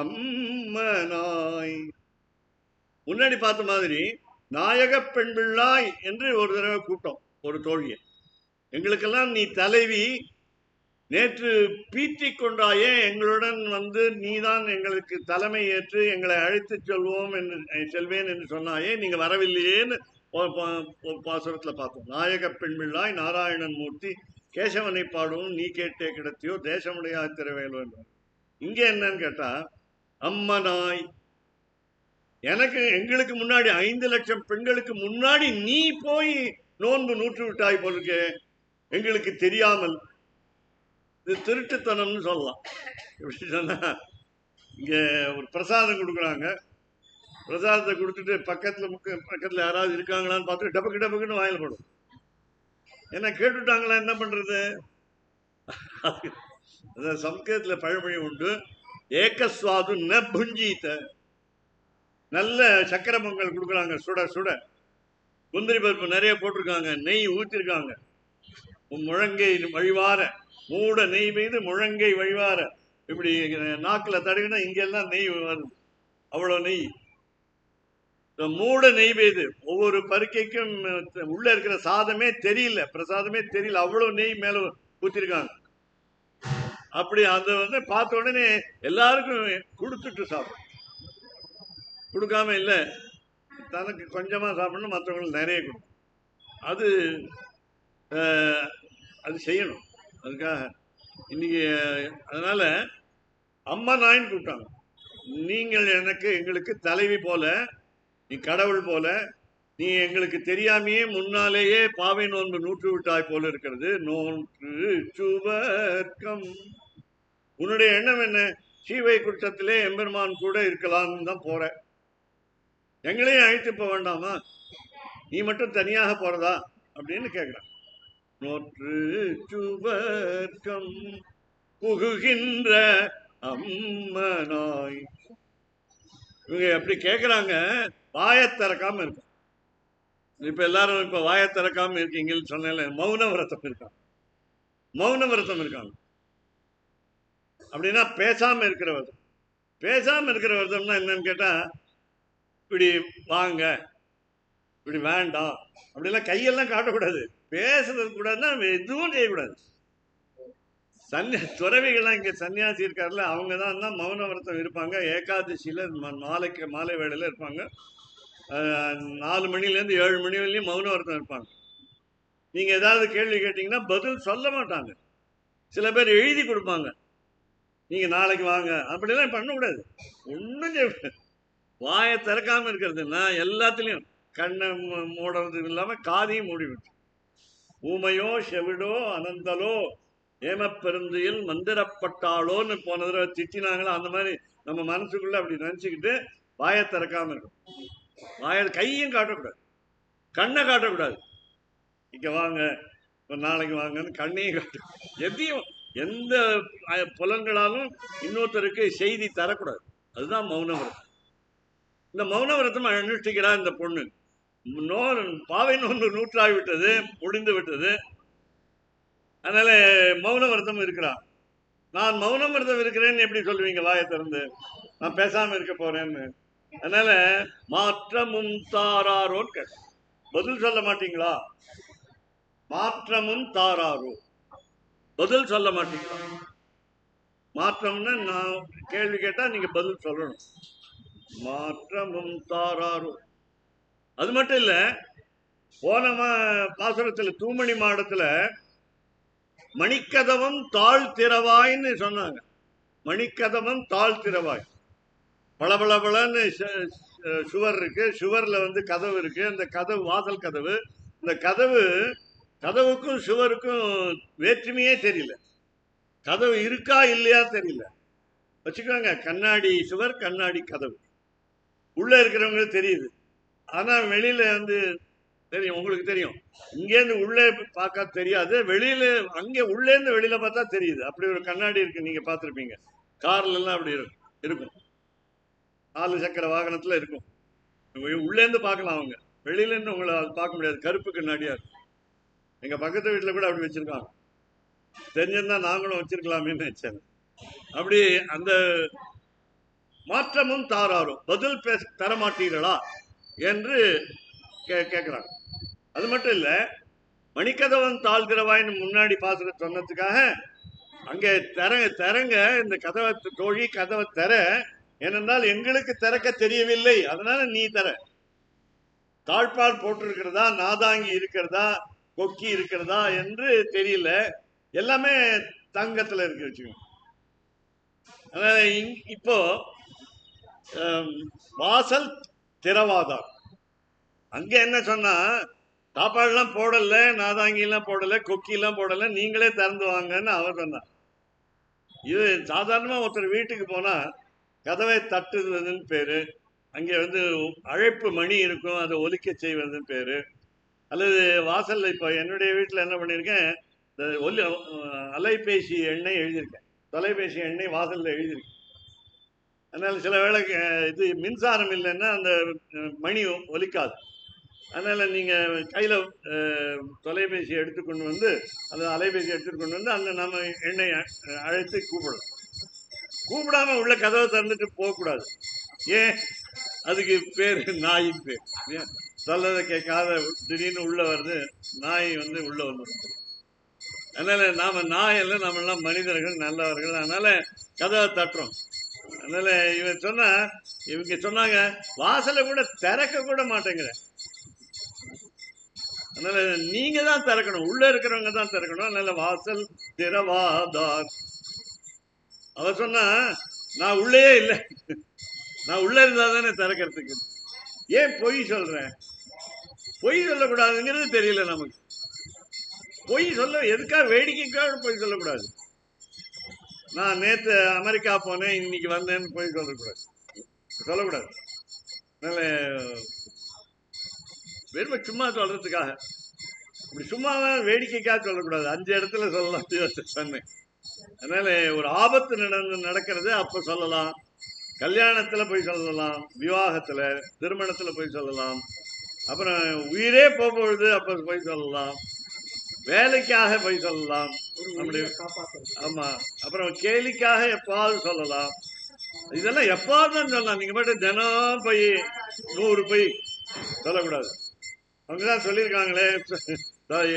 அம்மனாய், முன்னாடி பார்த்த மாதிரி நாயக பெண் பிள்ளாய் என்று ஒரு தடவை கூட்டம், ஒரு தோழியை, எங்களுக்கெல்லாம் நீ தலைவி, நேற்று பீற்றி கொண்டாயே, எங்களுடன் வந்து நீதான் எங்களுக்கு தலைமை ஏற்று எங்களை அழைத்து செல்வேன் என்று சொன்னாயே, நீங்க வரவில்லையேன்னு பாசுரத்துல பார்த்தோம். நாயக பெண் பிள்ளாய் நாராயணன் மூர்த்தி கேசவனை பாடவும் நீ கேட்டே கிடத்தியோ தேசமுடையா திரவேலோ என்று. இங்க என்னன்னு கேட்டா, அம்மனாய், எனக்கு எங்களுக்கு முன்னாடி 5 லட்சம் பெண்களுக்கு முன்னாடி நீ போய் நோன்பு நூற்று விட்டாய் போலுக்கு, எங்களுக்கு தெரியாமல். இது திருட்டுத்தனம்னு சொல்லலாம். எப்படி சொன்னா, இங்க ஒரு பிரசாதம் கொடுக்குறாங்க, பிரசாதத்தை கொடுத்துட்டு பக்கத்துல யாராவது இருக்காங்களான்னு பார்த்துட்டு டபக்கு டபக்குன்னு வாயில் போடும். ஏன்னா கேட்டுட்டாங்களா என்ன பண்றது? சம்ஸ்கிருதத்துல பழமொழி உண்டு, ஏகஸ்வாது ந புஞ்சீத்த. நல்ல சக்கரை பொங்கல் கொடுக்குறாங்க, சுட சுட முந்திரி பருப்பு நிறைய போட்டிருக்காங்க, நெய் ஊற்றிருக்காங்க, முழங்கை வழிவார, மூட நெய் பெய்து முழங்கை வழிவார, இப்படி நாக்கில் தடவினா இங்கெல்லாம் நெய் வருது, அவ்வளோ நெய். மூட நெய் பெய்து ஒவ்வொரு பருக்கைக்கும் உள்ள இருக்கிற சாதமே தெரியல, பிரசாதமே தெரியல, அவ்வளோ நெய் மேல ஊற்றிருக்காங்க. அப்படி அதை வந்து பார்த்த உடனே எல்லாருக்கும் கொடுத்துட்டு சாப்பிடும். கொடுக்காம இல்லை, தனக்கு கொஞ்சமா சாப்பிடணும், மற்றவங்களுக்கு நிறைய கொடுக்கும். அது அது செய்யணும். அதுக்காக இன்னைக்கு அதனால அம்மா நாயின்னு கூப்பிட்டாங்க. நீங்கள் எங்களுக்கு தலைவி போல, நீ கடவுள் போல, நீ எங்களுக்கு தெரியாமையே முன்னாலேயே பாவை நோன்பு நூற்று விட்டாய் போல இருக்கிறது. நோன்று சுவர்க்கம். உன்னுடைய எண்ணம் என்ன? சீவை குற்றத்திலே எம்பெருமான் கூட இருக்கலாம்னு தான் போற. எங்களையும் அழைத்து போக வேண்டாமா? நீ மட்டும் தனியாக போறதா அப்படின்னு கேட்கிறான். நோற்று சுவர்க்கம் புகுகின்ற அம்மனாய். இவங்க எப்படி கேட்கிறாங்க? வாயத்திறக்காம இருக்கும். இப்ப எல்லாரும் இப்ப வாயத்திறக்காம இருக்கீங்கன்னு சொன்ன மௌன விரதம் இருக்காங்க. மௌன விரதம் இருக்காங்க அப்படின்னா பேசாம இருக்கிற விரதம். பேசாம இருக்கிற விரதம்னா என்னன்னு கேட்டா, இப்படி வாங்க, இப்படி வேண்டாம் அப்படிலாம் கையெல்லாம் காட்டக்கூடாது, பேசுறது கூடாதுன்னா எதுவும் செய்யக்கூடாது. துறவிகள்லாம் இங்க சன்னியாசி இருக்காருல்ல, அவங்க தான் மௌன விரதம் இருப்பாங்க. ஏகாதசியில மாலை வேளையில இருப்பாங்க. 4 மணிலேருந்து 7 மணி வரையும் மௌன விரதம் இருப்பாங்க. நீங்க ஏதாவது கேள்வி கேட்டீங்கன்னா பதில் சொல்ல மாட்டாங்க. சில பேர் எழுதி கொடுப்பாங்க, நீங்க நாளைக்கு வாங்க, அப்படிலாம் பண்ணக்கூடாது. ஒன்றும் செய்ய, வாயை திறக்காம இருக்கிறதுன்னா எல்லாத்துலயும் கண்ணை மூடுறது இல்லாம காதையும் மூடிவிட்டு, ஊமையோ செவிடோ அனந்தலோ ஏமப்பெருந்தையில் மந்திரப்பட்டாளோன்னு போன தடவை திட்டினாங்களோ, அந்த மாதிரி நம்ம மனசுக்குள்ள அப்படி நினைச்சுக்கிட்டு வாயை திறக்காம இருக்கும். கையும் காட்டக்கூடாது, கண்ணை காட்டக்கூடாது. இங்க வாங்க, நாளைக்கு வாங்கன்னு கண்ணையும் காட்ட, எதையும் எந்த புலன்களாலும் இன்னொருத்தருக்கு செய்தி தரக்கூடாது. அதுதான் மௌன விரதம். இந்த மௌன விரதம் அனுஷ்டிக்கிறா இந்த பொண்ணு. பாவை நோன்பு நூற்றாகி விட்டது, முடிந்து விட்டது. அதனால மௌன விரதம் இருக்கிறான். நான் மௌன விரதம் இருக்கிறேன்னு எப்படி சொல்லுவீங்க வாயை திறந்து? நான் பேசாம இருக்க போறேன்னு. அதனால மாற்றமும் தாராரோன்னு கேட்ட, பதில் சொல்ல மாட்டீங்களா? மாற்றமும் தாராரோ, பதில் சொல்ல மாட்டீங்களா? மாற்றம்னா நான் கேள்வி கேட்டா நீங்க பதில் சொல்லணும். மாற்றமும் தாராரோ. அது மட்டும் இல்ல, போன பாசுரத்துல தூமணி மாடத்துல மணிக்கதவம் தாழ் திறவாய்ன்னு சொன்னாங்க. மணிக்கதவம் தாழ் திறவாய். பளபளபளன்னு சுவர் இருக்கு, சுவர்ல வந்து கதவு இருக்கு. அந்த கதவு வாசல் கதவு. இந்த கதவுக்கும் சுவருக்கும் வேற்றுமையே தெரியல. கதவு இருக்கா இல்லையா தெரியல. வச்சுக்கோங்க, கண்ணாடி சுவர், கண்ணாடி கதவு. உள்ள இருக்கிறவங்களுக்கு தெரியுது, ஆனா வெளியில வந்து தெரியும். உங்களுக்கு தெரியும், இங்கேருந்து உள்ளே பார்க்க தெரியாது, வெளியில அங்கே உள்ளேருந்து வெளியில பார்த்தா தெரியுது. அப்படி ஒரு கண்ணாடி இருக்கு, நீங்க பார்த்துருப்பீங்க. கார்ல எல்லாம் அப்படி இருக்கும் 4 சக்கர வாகனத்துல இருக்கும். உள்ளேருந்து பார்க்கலாம், அவங்க வெளியில இருந்து உங்களை பார்க்க முடியாது, கருப்பு கண்ணாடியா இருக்கும். எங்க பக்கத்து வீட்டுல கூட அப்படி வச்சிருக்காங்க. தெரிஞ்சிருந்தா நாங்களும் வச்சிருக்கலாமேன்னு நினைச்சேன். அப்படி அந்த மாற்றமும் தாராரும் பதில் தரமாட்டீர்களா என்று கேட்கிறாங்க. அது மட்டும் இல்ல, மணிக்கதவன் தாழ்கிறவாயின்னு முன்னாடி பாசுர சொன்னதுக்காக அங்கே திறங்க இந்த கதவை தோழி கதவை தர, ஏனென்றால் எங்களுக்கு திறக்க தெரியவில்லை, அதனால நீ தர. தாழ்பால் போட்டிருக்கிறதா, நாதாங்கி இருக்கிறதா, கொக்கி இருக்கிறதா என்று தெரியல, எல்லாமே தங்கத்துல இருக்கு வச்சுக்கோங்க. அதனால இப்போ வாசல் திறவாதார். அங்க என்ன சொன்னா, சாப்பாடுலாம் போடல, நாதாங்கி எல்லாம் போடல, கொக்கி எல்லாம் போடல, நீங்களே திறந்து வாங்கன்னு அவர் சொன்னார். இது சாதாரணமா ஒருத்தர் வீட்டுக்கு போனா கதவை தட்டுவதுன்னு பேரு, அங்கே அழைப்பு மணி இருக்கும், அதை ஒலிக்க செய்வதுன்னு பேரு. அல்லது வாசல்ல இப்ப என்னுடைய வீட்டுல என்ன பண்ணிருக்கேன், அலைபேசி எண்ணை எழுதியிருக்கேன், தொலைபேசி எண்ணை வாசல்ல எழுதியிருக்கேன். அதனால சில வேளை இது மின்சாரம் இல்லைன்னா அந்த மணி ஒலிக்காது. அதனால நீங்க கையில தொலைபேசி எடுத்துக்கொண்டு வந்து, அந்த அலைபேசி எடுத்துக்கொண்டு வந்து அங்க நம்ம எண்ணெய் அழைத்து கூப்பிடலாம். கூப்பிடாம உள்ள கதவை திறந்துட்டு போகக்கூடாது. ஏன்? அதுக்கு பேர் நாயின் பேர். சொல்லதை கேட்காத திடீர்னு உள்ள வருது, நாய் உள்ள வந்து. அதனால நாம நாய் எல்லாம், நம்ம எல்லாம் மனிதர்கள், நல்லவர்கள், அதனால கதவை தட்டுறோம். அதனால இவங்க சொன்னாங்க வாசலை கூட திறக்க கூட மாட்டேங்கிற. அதனால நீங்க தான் திறக்கணும், உள்ள இருக்கிறவங்க தான் திறக்கணும். அதனால வாசல் திறவாதார். அவர் சொன்னா, நான் உள்ளே இல்லை, நான் உள்ள இருந்தா தானே திறக்கிறதுக்கு. ஏன் பொய் சொல்றேன்? பொய் சொல்லக்கூடாதுங்கிறது தெரியல நமக்கு. பொய் சொல்ல எதுக்காக, வேடிக்கைக்காக பொய் சொல்லக்கூடாது. நான் நேத்து அமெரிக்கா போனேன், இன்னைக்கு வந்தேன்னு பொய் சொல்லக்கூடாது. அதனால வெறும் சும்மா சொல்றதுக்காக, இப்படி சும்மாவா வேடிக்கைக்காக சொல்லக்கூடாது. 5 இடத்துல சொல்லலாம் சொன்னேன். அதனால ஒரு ஆபத்து நடக்கிறது அப்ப சொல்லலாம், கல்யாணத்துல போய் சொல்லலாம், விவாகத்துல திருமணத்துல போய் சொல்லலாம், அப்புறம் உயிரே போகும்பொழுது அப்ப போய் சொல்லலாம், வேலைக்காக போய் சொல்லலாம், நம்முடைய ஆமா, அப்புறம் கேலிக்காக எப்பாவது சொல்லலாம். இதெல்லாம் எப்பாவது சொல்லலாம். நீங்க மட்டும் தினம் போய் 100 போய் சொல்லக்கூடாது. அவங்கதான் சொல்லியிருக்காங்களே,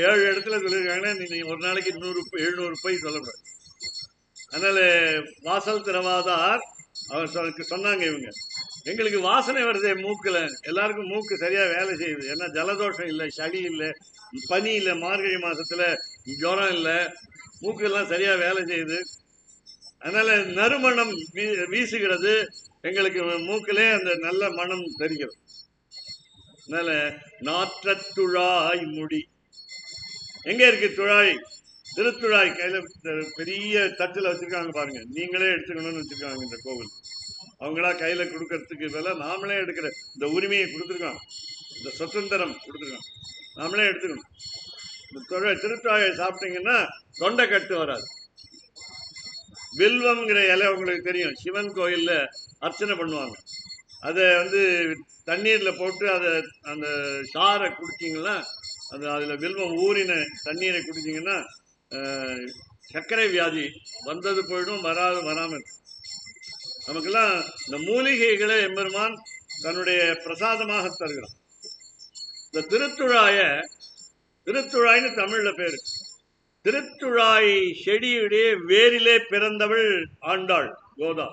7 இடத்துல சொல்லியிருக்காங்களே, நீங்க ஒரு நாளைக்கு 700 போய் சொல்லக்கூடாது. அதனால வாசல் திறவாதார். அவர் சொன்னாங்க, இவங்க எங்களுக்கு வாசனை வருதே மூக்குல, எல்லாருக்கும் மூக்கு சரியா வேலை செய்யுது, ஏன்னா ஜலதோஷம் இல்லை, சளி இல்லை, பனி இல்லை, மார்கழி மாசத்துல ஜுரம் இல்லை, மூக்கு எல்லாம் சரியா வேலை செய்யுது. அதனால நறுமணம் வீசுகிறது, எங்களுக்கு மூக்கிலே அந்த நல்ல மனம் தெரிகிறது. அதனால நாற்றத்துழாய் முடி எங்க இருக்கு? துழாய், திருத்துழாய் கையில பெரிய தட்டுல வச்சிருக்காங்க பாருங்க, நீங்களே எடுத்துக்கணும்னு வச்சிருக்காங்க. இந்த கோவில் அவங்களா கையில கொடுக்கறதுக்கு பதிலா நாமளே எடுக்கிற இந்த உரிமையை கொடுத்துருக்காங்க, இந்த சுதந்திரம் கொடுத்துருக்காங்க, நாமளே எடுத்துக்கணும். இந்த திருத்துழாயை சாப்பிட்டீங்கன்னா தொண்டை கட்டு வராது. வில்வம்ங்கிற இலை உங்களுக்கு தெரியும், சிவன் கோயில்ல அர்ச்சனை பண்ணுவாங்க. அதை தண்ணீர்ல போட்டு அதை அந்த சாரை குடிச்சிங்கன்னா, அதுல வில்வம் ஊறின தண்ணீரை குடிச்சிங்கன்னா சர்க்கரை வியாதி வந்தது போயிடும், வராம இருக்கும். நமக்கெல்லாம் இந்த மூலிகைகளை எம்பெருமான் தன்னுடைய பிரசாதமாக தருகிறான். இந்த திருத்துழாய்னு தமிழ்ல பேரு. திருத்துழாய் செடியுடைய வேரிலே பிறந்தவள் ஆண்டாள் கோதா.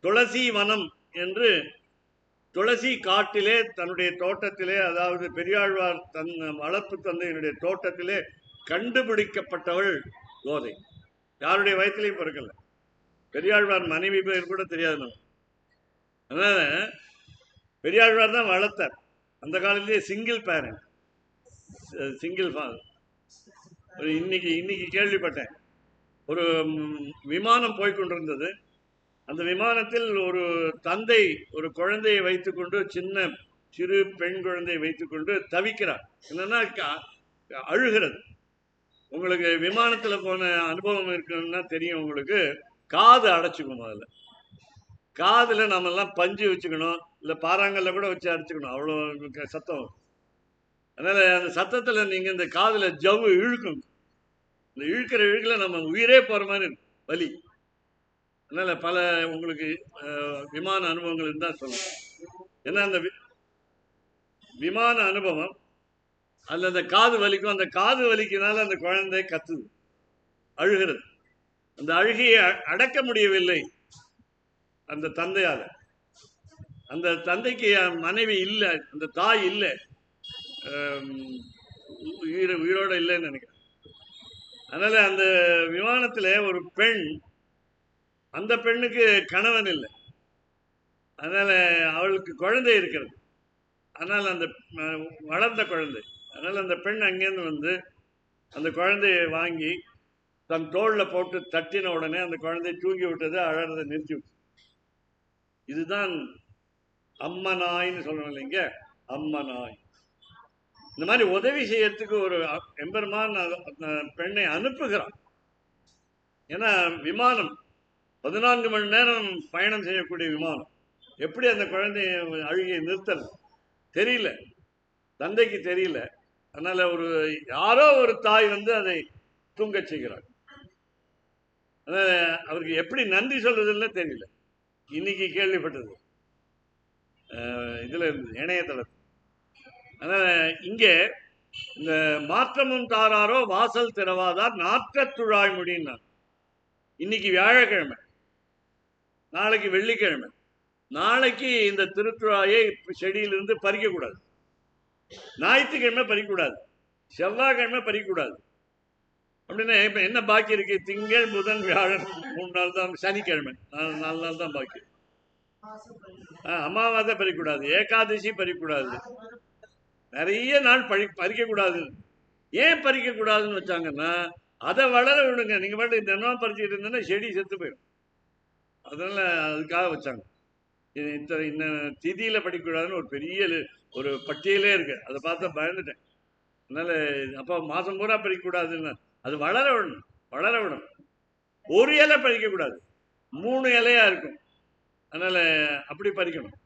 துளசி வனம் என்று துளசி காட்டிலே தன்னுடைய தோட்டத்திலே, அதாவது பெரியாழ்வார் தன் வளர்ப்பு தந்தையினுடைய தோட்டத்திலே கண்டுபிடிக்கப்பட்டவள் கோதை. யாருடைய வயத்திலையும் பிறக்கல. பெரியாழ்வார் மனைவி பேர் கூட தெரியாது நம்ம. அதனால பெரியாழ்வார் தான் வளர்த்தார். அந்த காலத்திலேயே சிங்கிள் பேரண்ட், சிங்கிள் ஃபாதர். இன்னைக்கு கேள்விப்பட்டேன், ஒரு விமானம் போய்கொண்டிருந்தது. அந்த விமானத்தில் ஒரு தந்தை ஒரு குழந்தையை வைத்துக்கொண்டு, சிறு பெண் குழந்தையை வைத்துக்கொண்டு தவிக்கிறார். என்னன்னா அழுகிறது. உங்களுக்கு விமானத்துல போன அனுபவம் இருக்குன்னா தெரியும் உங்களுக்கு. காது அடைச்சிக்கணும். முதல்ல காதுல நம்ம எல்லாம் பஞ்சு வச்சுக்கணும், இல்ல பாறாங்கல்ல கூட வச்சு அடைச்சுக்கணும். அவ்வளோ சத்தம். அதனால அந்த சத்தத்துல நீங்க இந்த காதுல ஜவ்வு இழுக்கணும். இந்த இழுக்கிற இழுக்கல நம்ம உயிரே போற மாதிரி இருக்கும் வலி. அதனால பல உங்களுக்கு விமான அனுபவங்கள் இருந்தா சொல்லுங்க. ஏன்னா அந்த விமான அனுபவம் அல்ல, அந்த காது வலிக்கும். அந்த காது வலிக்குனால அந்த குழந்தை கத்துது, அழுகிறது. அந்த அழுகையை அடக்க முடியவில்லை அந்த தந்தையால. அந்த தந்தைக்கு மனைவி இல்லை, அந்த தாய் இல்லை, உயிரோட இல்லைன்னு நினைக்கிறேன். அதனால அந்த விமானத்துல ஒரு பெண், அந்த பெண்ணுக்கு கணவன் இல்லை, அதனால அவளுக்கு குழந்தை இருக்கிறது. அதனால அந்த வளர்ந்த குழந்தை, அதனால அந்த பெண் அங்கேருந்து வந்து அந்த குழந்தையை வாங்கி தன் தோல்ல போட்டு தட்டின உடனே அந்த குழந்தை தூங்கி விட்டதை, அழறதை நிறுத்தி விட்டு. இதுதான் அம்மனாய்ன்னு சொல்றோம் இல்லைங்க, அம்மனாய். இந்த மாதிரி உதவி செய்யறதுக்கு ஒரு எம்பெருமான் பெண்ணை அனுப்புகிறான். ஏன்னா விமானம் 14 மணி நேரம் பயணம் செய்யக்கூடிய விமானம், எப்படி அந்த குழந்தைய அழுகையை நிறுத்தல் தெரியல, தந்தைக்கு தெரியல. அதனால யாரோ ஒரு தாய் வந்து அதை தூங்க செய்கிறார். அதனால அவருக்கு எப்படி நன்றி சொல்றதுன்னு தெரியல. இன்னைக்கு கேள்விப்பட்டது இதுல இருந்து, இணையதளத்தில். அதனால இங்கே இந்த மாற்றமும் தாராரோ வாசல் திறவாதார் நாற்றத்துழாய் முடினார். இன்னைக்கு வியாழக்கிழமை, நாளைக்கு வெள்ளிக்கிழமை. நாளைக்கு இந்த திருத்துழாயை செடியிலிருந்து பறிக்கக்கூடாது. ஞாயிற்றுக்கிழமை பறிக்கக்கூடாது, செவ்வாய்க்கிழமை பறிக்கக்கூடாது. அப்படின்னா இப்ப என்ன பாக்கி இருக்கு? திங்கள் புதன் வியாழன் 3 நாள் தான், சனிக்கிழமை 4 நாள் தான் பாக்கி. அமாவாசை பறிக்கக்கூடாது, ஏகாதசி பறிக்கக்கூடாது, நிறைய நாள் பறிக்கக்கூடாது. ஏன் பறிக்கக்கூடாதுன்னு வச்சாங்கன்னா, அதை வளர விடுங்க. நீங்க பாட்டு தினம் பறிச்சுட்டு இருந்தேன்னா செடி செத்து போயிடும். அதனால அதுக்காக வச்சாங்க. இந்த திதியில படிக்கக்கூடாதுன்னு ஒரு பெரிய ஒரு பட்டியலே இருக்கு. அதை பார்த்தா பயந்துட்டேன். அதனால அப்போ மாசம் பூரா பறிக்கக்கூடாதுன்னு, அது வளர விடணும், வளர விடணும். ஒரு இலை பறிக்கக்கூடாது, 3 இலையா இருக்கும். அதனால அப்படி பறிக்கணும்.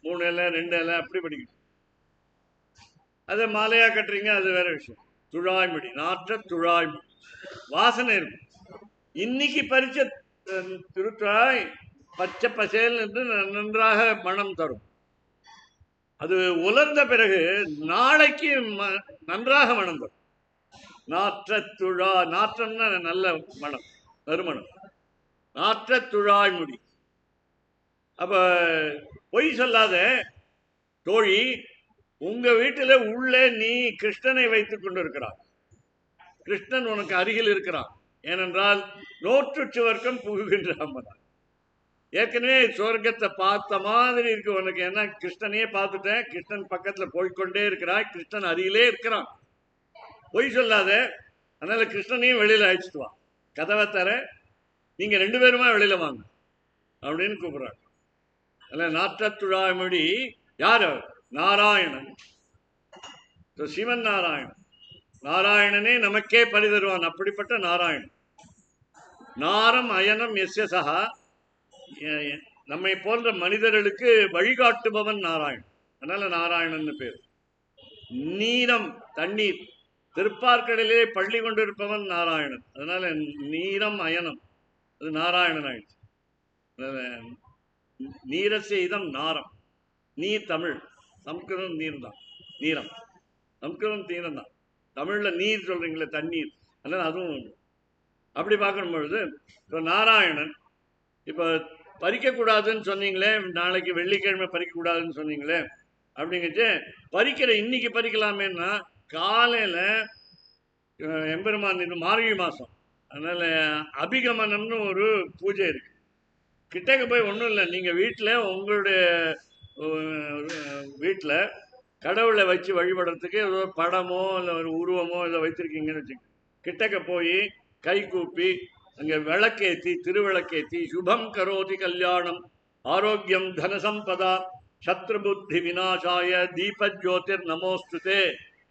3 இலை 2 இலை அப்படி பறிக்கணும். அதை மாலையா கட்டுறீங்க, அது வேற விஷயம். துழாய்மொழி, நாற்ற துழாய்மொழி, வாசனை இருக்கும். இன்னைக்கு பறிச்ச திருத்துழாய் பச்சை பசேல் என்று நன்றாக மனம் தரும். அது உலர்ந்த பிறகு நாளைக்கு நன்றாக மனம் தரும். நாற்றத்துழா, நாற்றம்னா நல்ல மனம், நறுமணம். நாற்றத்துழாய்மொழி. அப்ப பொய் சொல்லாத தோழி, உங்க வீட்டில உள்ளே நீ கிருஷ்ணனை வைத்துக் கொண்டிருக்கிறார். கிருஷ்ணன் உனக்கு அருகில் இருக்கிறான். ஏனென்றால் நோற்று சுவர்க்கம் புகுகின்ற அம்மதான். ஏற்கனவே சொர்க்கத்தை பார்த்த மாதிரி இருக்கு உனக்கு. என்ன, கிருஷ்ணனையே பார்த்துட்டேன், கிருஷ்ணன் பக்கத்துல போய்கொண்டே இருக்கிறாய், கிருஷ்ணன் அருகிலே இருக்கிறான். பொய் சொல்லாத. அதனால கிருஷ்ணனையும் வெளியில அழைச்சிட்டு வா, கதவை தர, நீங்க 2 பேருமா வெளியில வாங்க அப்படின்னு கூப்பிடுறாங்க. அதில் நாற்றத்துழாய்மொழி யாரு? நாராயணன், சிவன் நாராயணன். நாராயணனே நமக்கே பரிதருவான், அப்படிப்பட்ட நாராயணன். நாரம் அயனம் எஸ்யசகா, நம்மை போன்ற மனிதர்களுக்கு வழிகாட்டுபவன் நாராயணன். அதனால நாராயணன் பேர். நீரம், தண்ணீர், திருப்பார்கடலிலே பள்ளி கொண்டிருப்பவன் நாராயணன். அதனால நீரம் அயனம், அது நாராயணன் ஆயிடுச்சு. நீரசேதம் நாரம், நீர் தமிழ், சம்ஸ்கிருதம் நீர் தான், நீரம். சம்ஸ்கிருதம் தீரம் தான், தமிழ்ல நீர் சொல்றீங்களே தண்ணீர், அதனால அதுவும் அப்படி பார்க்கணும் பொழுது இப்போ நாராயணன். இப்போ பறிக்கக்கூடாதுன்னு சொன்னீங்களே, நாளைக்கு வெள்ளிக்கிழமை பறிக்கக்கூடாதுன்னு சொன்னீங்களே, அப்படிங்கிட்டு பறிக்கிற இன்னைக்கு பறிக்கலாமேன்னா, காலையில் எம்பெருமான் இது மார்கழி மாதம், அதனால அபிகமனம்னு ஒரு பூஜை இருக்கு. கிட்டக்க போய் ஒன்றும் இல்லை, நீங்கள் வீட்டில் உங்களுடைய வீட்டில் கடவுளை வச்சு வழிபடுறதுக்கு ஏதோ படமோ இல்லை ஒரு உருவமோ இதை வைத்திருக்கீங்கன்னு வச்சுக்கோங்க. கிட்டக்க போய் கை கூப்பி அங்கே விளக்கேற்றி, திருவிளக்கேற்றி, சுபம் கரோதி கல்யாணம் ஆரோக்கியம் தனசம்பதா சத்ரு புத்தி விநாசாய தீபஜோதிர் நமோஸ்துதே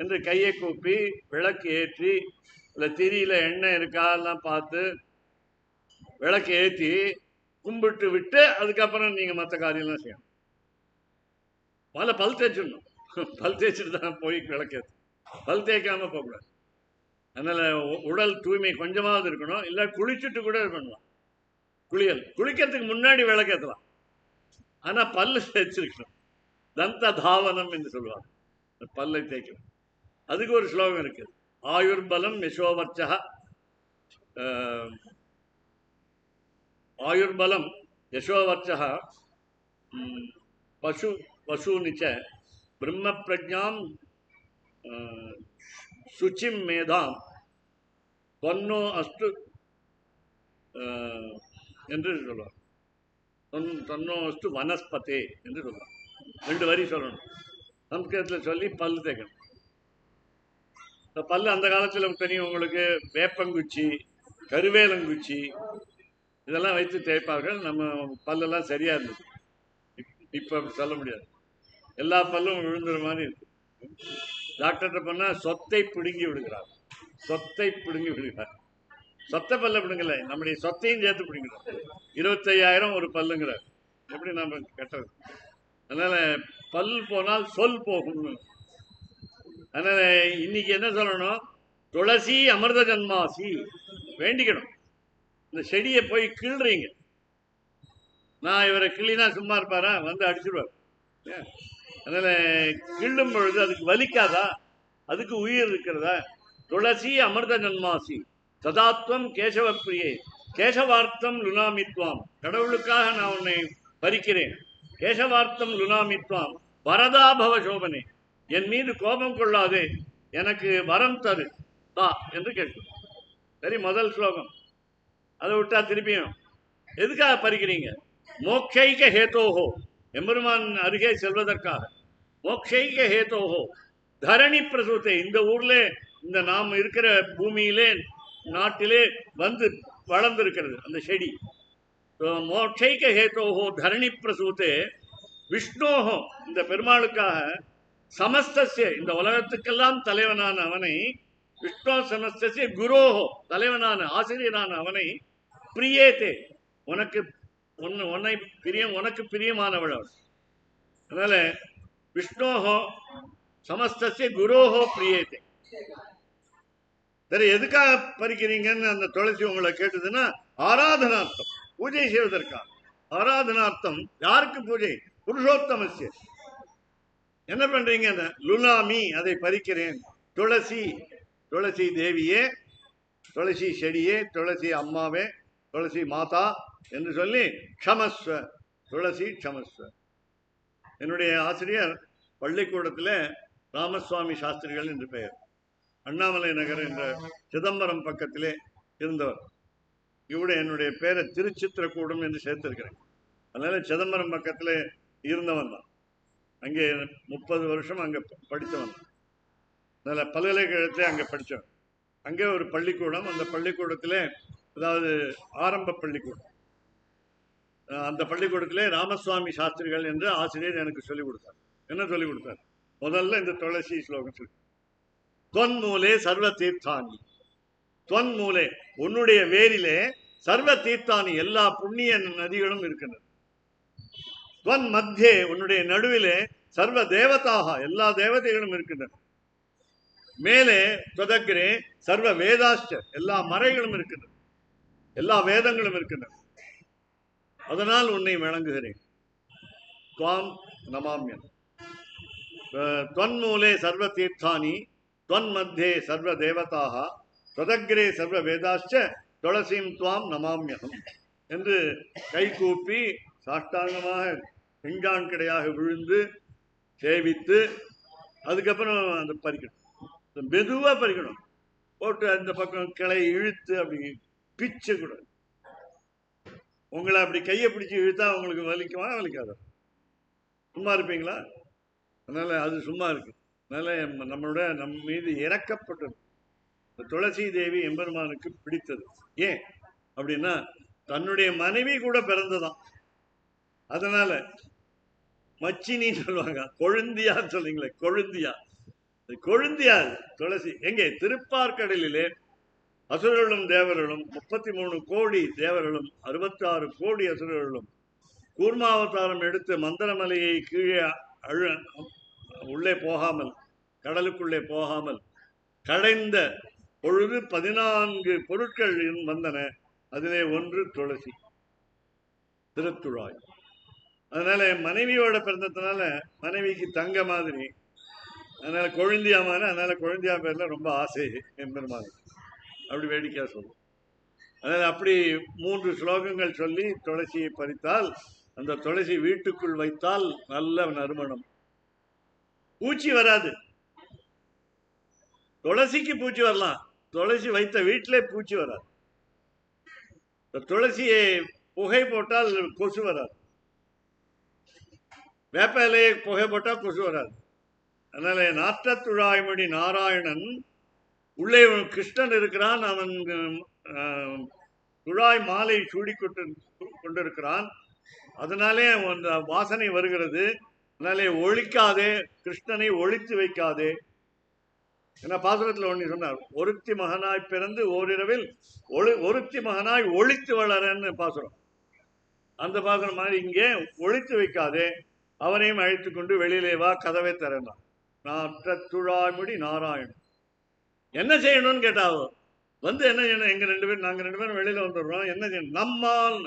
என்று கையை கூப்பி விளக்கு ஏற்றி, இல்லை திரியில எண்ணெய் இருக்கா எல்லாம் பார்த்து விளக்கு ஏற்றி கும்பிட்டு விட்டு அதுக்கப்புறம் நீங்க மற்ற காரியம்லாம் செய்யணும். முதல்ல பல் தேய்ச்சிடணும். பல் தேய்ச்சிட்டு தான் போய் விளக்கேற்று. பல் தேய்க்காம போகக்கூடாது. அதனால உடல் தூய்மை கொஞ்சமாவது இருக்கணும். இல்லை குளிச்சுட்டு கூட பண்ணலாம். குளிக்கிறதுக்கு முன்னாடி விளக்கேற்றலாம். ஆனா பல்லு தேய்ச்சிருக்கணும். தந்த தாவனம் என்று சொல்லுவாங்க. பல்லை தேய்க்கணும். அதுக்கு ஒரு ஸ்லோகம் இருக்கு. ஆயுர்பலம் யசோவர்ச்சா ஆயுர்பலம் யசோவர்ச்சா பசு பசூனிச்ச பிரம்ம பிரஜாம் சுச்சிம் மேதாம் பொன்னோ அஸ்து என்று சொல்லுவார். தொன்னோ அஸ்து வனஸ்பதே என்று சொல்லுவார். 2 வரி சொல்லணும். சம்ஸ்கிருதத்தில் சொல்லி பல்லு தேய்க்கணும். பல்லு அந்த காலத்தில் தெரியும் உங்களுக்கு. வேப்பங்குச்சி, கருவேலங்குச்சி இதெல்லாம் வைத்து தேய்ப்பார்கள். நம்ம பல்லெல்லாம் சரியா இருந்தது. இப்ப சொல்ல முடியாது. எல்லா பல்லும் விழுந்துற மாதிரி இருக்கு. டாக்டர்கிட்ட பண்ணா சொத்தை பிடுங்கி விடுகிறார். சொத்தை பிடுங்கி விடுகிறார். சொத்தை பல்ல பிடுங்கல, நம்முடைய சொத்தையும் சேர்த்து பிடிங்கிறார். 25,000 ஒரு பல்லுங்கிறார். எப்படி நம்ம கட்டுறது? அதனால பல் போனால் சொல் போகும். அதனால இன்னைக்கு என்ன சொல்லணும்? துளசி அமிர்த ஜன்மாசி வேண்டிக்கணும். இந்த செடியை போய் கிள்றீங்க. நான் இவரை கிள்ளினா சும்மா இருப்பாரா? வந்து அடிச்சிருவார். அதனால கிள்ளும் பொழுது அதுக்கு வலிக்காதா? அதுக்கு உயிர் இருக்கிறதா? துளசி அமிர்த ஜன்மாசி சதாத்வம் கேசவ பிரியே கேசவார்த்தம் லுனாமித்வாம். கடவுளுக்காக நான் உன்னை பறிக்கிறேன். கேசவார்த்தம் லுனாமித்வாம் வரதாபவ சோபனே. என் மீது கோபம் கொள்ளாதே, எனக்கு வரம் தரு தா என்று கேட்கும். சரி, முதல் ஸ்லோகம். அதை விட்டா திருப்பியும் எதுக்காக பறிக்கிறீங்க? மோக்ஷைக ஹேதோஹோ, எம்பெருமான் அருகே செல்வதற்காக. மோக்ஷைக ஹேதோஹோ தரணி பிரசூத்தை. இந்த ஊர்ல, இந்த நாம் இருக்கிற பூமியிலே, நாட்டிலே வந்து வளர்ந்திருக்கிறது அந்த செடி. மோக்ஷைக ஹேதோஹோ தரணி பிரசூத்தே விஷ்ணோஹோ, இந்த பெருமாளுக்காக, சமஸ்தஸ்ய, இந்த உலகத்துக்கெல்லாம் தலைவனான அவனை, விஷ்ணு சமஸ்தஸ்ய குரோஹோ, தலைவனான ஆசிரியரான அவனை, பிரியேதே, உனக்கு உன்னை உனக்கு பிரியமானவள் அவள். அதனால விஷ்ணோஹோ சமஸ்தஸ்ய குரோஹோ பிரியேதே. சரி, எதுக்காக பறிக்கிறீங்கன்னு அந்த துளசி உங்களை கேட்டதுன்னா, ஆராதனார்த்தம், பூஜை செய்வதற்காக. ஆராதனார்த்தம். யாருக்கு பூஜை? புருஷோத்தமஸ்ய. என்ன பண்றீங்க? லுனாமி, அதை பறிக்கிறேன். துளசி, துளசி தேவியே, துளசி செடியே, துளசி அம்மாவே, துளசி மாதா என்று சொல்லி க்ஷமஸ்வ, துளசி க்ஷமஸ்வ. என்னுடைய ஆசிரியர் பள்ளிக்கூடத்தில் ராமசுவாமி சாஸ்திரிகள் என்று பெயர். அண்ணாமலை நகர் என்ற சிதம்பரம் பக்கத்திலே இருந்தவர். இவட என்னுடைய பேரை திருச்சித்திரக்கூடம் என்று சேர்த்திருக்கிறேன். அதனால சிதம்பரம் பக்கத்தில் இருந்தவன் தான். அங்கே 30 வருஷம் அங்கே படித்தவன். அதில் பல்கலைக்கழகத்தில் அங்கே படித்தவன். அங்கே ஒரு பள்ளிக்கூடம். அந்த பள்ளிக்கூடத்தில், அதாவது ஆரம்ப பள்ளிக்கூடம், அந்த பள்ளிக்கூடத்திலே ராமசுவாமி சாஸ்திரிகள் என்று ஆசிரியர் எனக்கு சொல்லிக் கொடுத்தார். என்ன சொல்லிக் கொடுத்தார்? முதல்ல இந்த துளசி ஸ்லோகம் சொல்லி, தொன்மூலே சர்வ தீர்த்தானி. தொன்மூலே, உன்னுடைய வேரிலே, சர்வ தீர்த்தானி, எல்லா புண்ணிய நதிகளும் இருக்கின்றன. தொன் மத்தியே, உன்னுடைய நடுவிலே, சர்வ தேவதாக, எல்லா தேவதைகளும் இருக்கின்றன. மேலே தொதக்கிறே சர்வ வேதாஷ்ட, எல்லா மறைகளும் இருக்கின்றன, எல்லா வேதங்களும் இருக்கின்றன. அதனால் உன்னை வணங்குகிறேன். துவாம் நமாம்யன். தொன்மூலே சர்வ தீர்த்தானி, தொன் மத்தியே சர்வ தேவதாக, தொதக்ரே சர்வ வேதாஷ்ட, துளசிம் துவாம் நமாம்யகம் என்று கை கூப்பி சாஷ்டாங்கமாக செஞ்சான் கிடையாக விழுந்து சேவித்து, அதுக்கப்புறம் அந்த பறிக்கணும். மெதுவா பறிக்கணும். போட்டு அந்த பக்கம் கிளை இழுத்து அப்படி பிச்சு கூட. உங்களை அப்படி கையை பிடிச்சி இழுத்தா உங்களுக்கு வலிக்குமா? வலிக்காத? சும்மா இருப்பீங்களா? அதனால அது சும்மா இருக்கு. அதனால நம் மீது இறக்கப்பட்டது. துளசி தேவி எம்பெருமானுக்கு பிடித்தது. ஏன் அப்படின்னா, தன்னுடைய மனைவி கூட பிறந்ததான். அதனால மச்சினி சொல்லுவாங்க. கொழுந்தியா சொல்றீங்களே, கொழுந்தியா. கொழுந்தியா துளசி எங்கே? திருப்பார்கடலிலே அசுரர்களும் தேவர்களும் 33 கோடி தேவர்களும் 66 கோடி அசுரர்களும் கூர்மாவதாரம் எடுத்து மந்திரமலையை கீழே உள்ளே போகாமல், கடலுக்குள்ளே போகாமல் கடைந்த பொழுது 14 பொருட்கள் வந்தன. அதிலே ஒன்று துளசி, திருத்துழாய். அதனால மனைவியோட பிறந்ததுனால மனைவிக்கு தங்க மாதிரி, அதனால கொழுந்தியாமான, அதனால கொழுந்தியா பேர்ல ரொம்ப ஆசை எம்பெருமான். அப்படி வேடிக்கையா சொல்லும். அதனால அப்படி 3 ஸ்லோகங்கள் சொல்லி துளசியை பறித்தால், அந்த துளசி வீட்டுக்குள் வைத்தால் நல்ல நறுமணம், பூச்சி வராது. துளசிக்கு பூச்சி வரலாம், துளசி வைத்த வீட்டிலே பூச்சி வராது. துளசியை புகை போட்டால் கொசு வராது, வேப்ப இலையை புகை போட்டால் கொசு வராது. அதனால நாற்றத்துழாய்மொழி நாராயணன் உள்ளே கிருஷ்ணன் இருக்கிறான், அவன் துழாய் மாலை சூடி கொண்டிருக்கிறான். அதனாலே அந்த வாசனை வருகிறது. அதனாலே ஒழிக்காதே, கிருஷ்ணனை ஒழித்து வைக்காதே. ஏன்னா பாசுரத்தில் ஒண்ணு சொன்னார், ஒருத்தி மகனாய் பிறந்து ஓரிரவில் ஒருத்தி மகனாய் ஒழித்து வளரன்னு பாசுரம். அந்த பாசுரம் மாதிரி இங்கே ஒழித்து வைக்காதே, அவனையும் அழைத்து கொண்டு வெளியிலே வா, கதவை திறந்தான். நாற்றத்துழாய்மொழி நாராயணன் என்ன செய்யணும்னு கேட்டாவோ, வந்து என்ன செய்யணும், நாங்க 2 பேரும் வெளியில வந்துடுறோம், என்ன செய்யணும், நம்மால்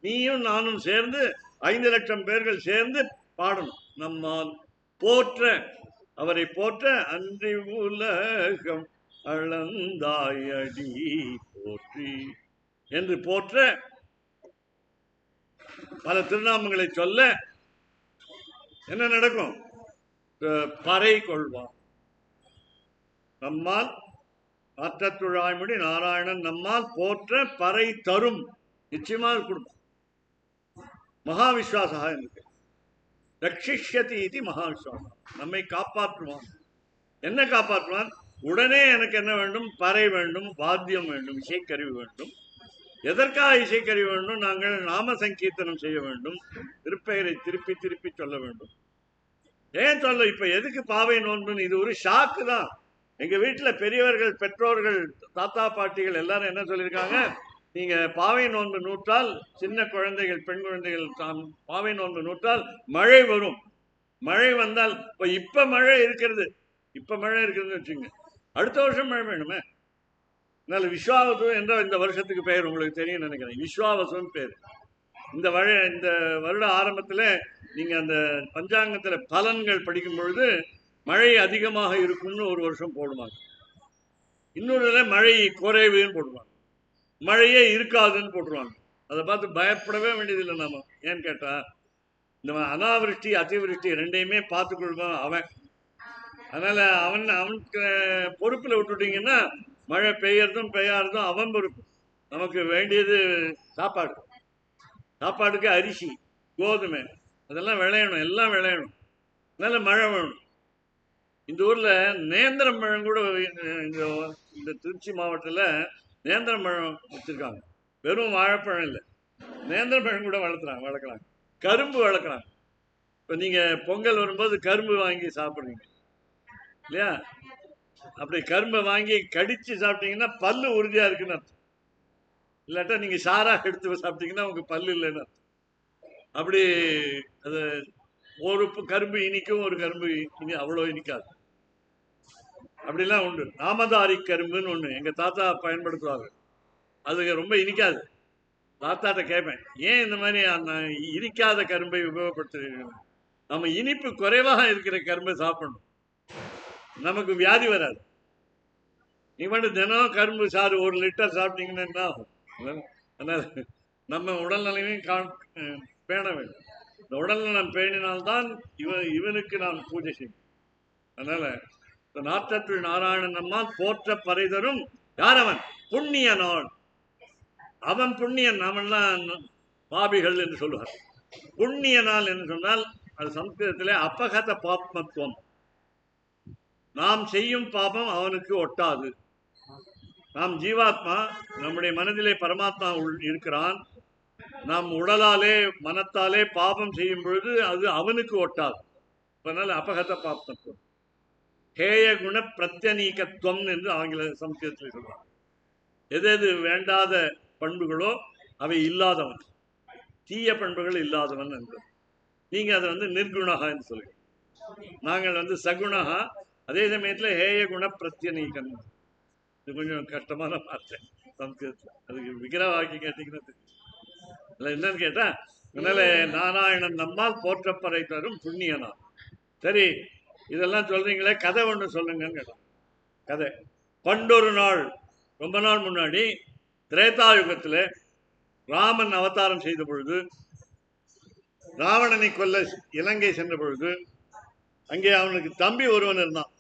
நீயும் நானும் சேர்ந்து 5 லட்சம் பேர்கள் சேர்ந்து பாடணும். நம்மால் போற்ற, அவரை போற்ற, அன்றி உலகம் அளந்தாயடி போற்றி என்று போற்ற, பல திருநாமங்களை சொல்ல என்ன நடக்கும், பறை கொள்வான். நம்மால் நாற்றத்துழாய்மொழி நாராயணன் நம்மால் போற்ற பறை தரும், நிச்சயமாக கொடுக்கும். மகாவிஸ்வாசா எனக்கு ரட்சிஷ்யதி இது மகாவிஸ்வாசம், நம்மை காப்பாற்றுவான். என்ன காப்பாற்றுவான், உடனே எனக்கு என்ன வேண்டும், பறை வேண்டும், வாத்தியம் வேண்டும், இசைக்கருவி வேண்டும். எதற்காக இசைக்கருவி வேண்டும், நாங்கள் நாம சங்கீர்த்தனம் செய்ய வேண்டும், திருப்பெயரை திருப்பி திருப்பி சொல்ல வேண்டும். ஏன் சொல்ல, இப்ப எதுக்கு பாவை நோன்புன்னு, இது ஒரு ஷாக்கு தான். எங்க வீட்டுல பெரியவர்கள், பெற்றோர்கள், தாத்தா பாட்டிகள் எல்லாரும் என்ன சொல்லியிருக்காங்க, நீங்க பாவை நோன்பு நூற்றால், சின்ன குழந்தைகள், பெண் குழந்தைகள் பாவை நோன்பு நூற்றால் மழை வரும். மழை வந்தால், இப்ப மழை இருக்கிறது, வச்சுங்க, அடுத்த வருஷம் மழை வேணுமே. அதனால விஸ்வாவசு என்ற இந்த வருஷத்துக்கு பெயர் உங்களுக்கு தெரியும் நினைக்கிறேன், விஸ்வாவசுன்னு பேர். இந்த வருட ஆரம்பத்துல நீங்க அந்த பஞ்சாங்கத்துல பலன்கள் படிக்கும் பொழுது மழை அதிகமாக இருக்கும்னு ஒரு வருஷம் போடுவாங்க, இன்னொரு மழை குறைவுன்னு போடுவாங்க, மழையே இருக்காதுன்னு போட்டுருவாங்க. அதை பார்த்து பயப்படவே வேண்டியதில்லை நாம. ஏன்னு கேட்டா, இந்த அனாவிருஷ்டி அதிவிருஷ்டி ரெண்டையுமே பார்த்துக்கொள்வான் அவன். அதனால அவனுக்கு பொறுப்புல விட்டுட்டீங்கன்னா மழை பெய்யறதும் பெய்யாததும் அவன் பொறுப்பு. நமக்கு வேண்டியது சாப்பாடுக்கு அரிசி, கோதுமை, அதெல்லாம் விளையணும், எல்லாம் விளையணும். அதனால மழை வேணும். இந்த ஊர்ல நேந்திரம் பழம் கூட, இந்த திருச்சி மாவட்டத்தில் நேந்திரம் பழம் வச்சிருக்காங்க. வெறும் வாழைப்பழம் இல்லை, நேந்திர பழம் கூட வளர்க்கலாம், கரும்பு வளர்க்கலாம். இப்ப நீங்க பொங்கல் வரும்போது கரும்பு வாங்கி சாப்பிடுறீங்க இல்லையா, அப்படி கரும்பை வாங்கி கடிச்சு சாப்பிட்டீங்கன்னா பல்லு உறுதியா இருக்குன்னு அர்த்தம். இல்லாட்டா நீங்க சாரா எடுத்து சாப்பிட்டீங்கன்னா உங்க பல்லு இல்லைன்னு அர்த்தம். அப்படி அது ஒரு கரும்பு இனிக்கும், ஒரு கரும்பு அவ்வளோ இனிக்காது. அப்படிலாம் உண்டு. நாமதாரி கரும்புன்னு ஒண்ணு எங்க தாத்தா பயன்படுத்துவாங்க, அது ரொம்ப இனிக்காது. தாத்தாட்ட கேட்பேன், ஏன் இந்த மாதிரி இனிக்காத கரும்பை உபயோகப்படுத்துறீங்க? நம்ம இனிப்பு குறைவாக இருக்கிற கரும்பை சாப்பிடணும், நமக்கு வியாதி வராது. நீ மட்டும் தினம் கரும்பு சாறு 1 லிட்டர் சாப்பிட்டீங்கன்னா என்ன ஆகும்? அதனால நம்ம உடல்நிலையும் பேண வேண்டும். இந்த உடல்நலம் பேணினால்தான் இவனுக்கு நாம் பூஜை செய்யும். அதனால நாற்றத்துள் நாராயணன் நம்மால் போற்ற பறை தரும். யார் அவன்? புண்ணிய நாள். அவன் புண்ணியன், நாமெல்லாம் பாபிகள் என்று சொல்லுவார். புண்ணிய நாள் என்று சொன்னால் அது சம்ஸ்கிருதத்திலே அப்பகத பாப்மத்துவம். நாம் செய்யும் பாபம் அவனுக்கு ஒட்டாது. நாம் ஜீவாத்மா, நம்முடைய மனதிலே பரமாத்மா இருக்கிறான். நாம் உடலாலே மனத்தாலே பாபம் செய்யும் பொழுது அது அவனுக்கு ஒட்டாது. அதனால அபகத பாப்மத்துவம், ஹேய குண பிரத்யநீகத்துவம் என்று ஆங்கில சம்ஸ்கிருதத்தில் சொல்றாங்க. எது எது வேண்டாத பண்புகளோ அவை இல்லாதவன், தீய பண்புகள் இல்லாதவன் என்பது. நீங்க அதை நிர்குணகா என்று சொல்லுங்க. நாங்கள் சகுணகா, அதே சமயத்தில் ஹேய குண பிரத்யநீகன். இது கொஞ்சம் கஷ்டமான வார்த்தை சம்ஸ்கிருதத்தில். அதுக்கு விக்கிர வாக்கி கேட்டீங்கன்னா என்னன்னு கேட்டா, அதனால நாராயணன் நம்மால் போற்றப்பறை தரும் புண்ணியனா. சரி, இதெல்லாம் சொல்றீங்களே, கதை ஒன்று சொல்லுங்கன்னு கேட்டான். கதை பண்டொரு நாள், ரொம்ப நாள் முன்னாடி திரேதாயுகத்தில் ராமன் அவதாரம் செய்த பொழுது, ராவணனை கொல்ல இலங்கை சென்ற பொழுது, அங்கே அவனுக்கு தம்பி ஒருவன் இருந்தான்.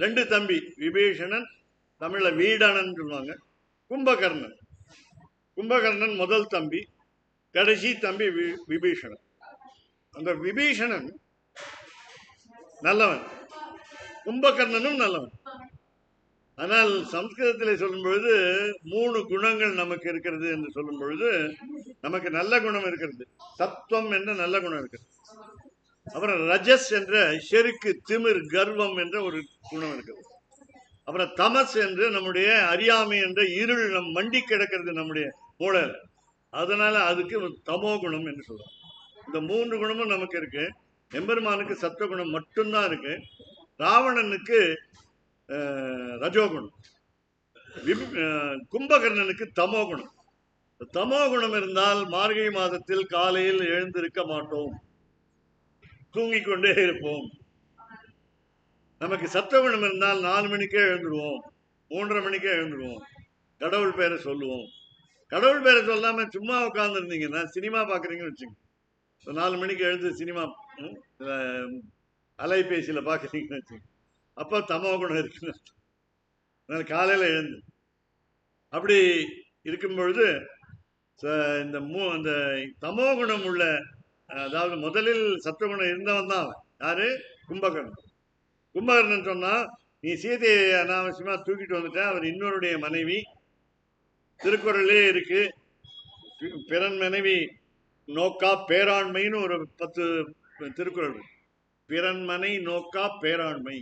2 தம்பி, விபீஷணன், தமிழ்ல வீடணன் சொல்லுவாங்க, கும்பகர்ணன். கும்பகர்ணன் முதல் தம்பி, கடைசி தம்பி விபீஷணன். அந்த விபீஷணன் நல்லவன், கும்பகர்ணனும் நல்லவன். ஆனால் சம்ஸ்கிருதத்தில் சொல்லும் பொழுது 3 குணங்கள் நமக்கு இருக்கிறது என்று சொல்லும் பொழுது, நமக்கு நல்ல குணம் இருக்கிறது, சத்துவம் என்ற நல்ல குணம் இருக்கிறது. அப்புறம் ரஜஸ் என்ற செருக்கு, திமிர், கர்வம் என்ற ஒரு குணம் இருக்கிறது. அப்புறம் தமஸ் என்று நம்முடைய அறியாமை என்ற இருள் நம் மண்டி கிடக்கிறது நம்முடைய மூளை. அதனால அதுக்கு தமோ குணம் என்று சொல்றோம். இந்த 3 குணமும் நமக்கு இருக்கு. எம்பெருமானுக்கு சத்துவ குணம் மட்டும்தான் இருக்கு. ராவணனுக்கு ரஜோகுணம், கும்பகர்ணனுக்கு தமோ குணம். தமோ குணம் இருந்தால் மார்கழி மாதத்தில் காலையில் எழுந்திருக்க மாட்டோம், தூங்கிக் கொண்டே இருப்போம். நமக்கு சத்துவகுணம் இருந்தால் 4 மணிக்கே எழுந்துருவோம், 3:30 மணிக்கே எழுந்துருவோம், கடவுள் பேரை சொல்லுவோம். கடவுள் பேரை சொல்லாம சும்மா உட்கார்ந்து இருந்தீங்கன்னா, சினிமா பாக்குறீங்கன்னு வச்சுங்க, 4 மணிக்கு எழுந்து சினிமா அலைபேசியில பாக்குறீங்கன்னு வச்சுங்க, அப்போ தமோ குணம் இருக்குன்னு. காலையில எழுந்து அப்படி இருக்கும் பொழுது இந்த தமோ குணம் உள்ள, அதாவது முதலில் சத்துவகுணம் இருந்தவன் தான் யாரு? கும்பகர்ணன். கும்பகர்ணன் சொன்னா, நீ சீதையை அனாவசியமா தூக்கிட்டு வந்துட்ட, அவர் இன்னொருடைய மனைவி. திருக்குறளே இருக்கு, பிறன் மனைவி நோக்கா பேராண்மைன்னு ஒரு 10 திருக்குறள். பிறன் மனை நோக்கா பேராண்மை.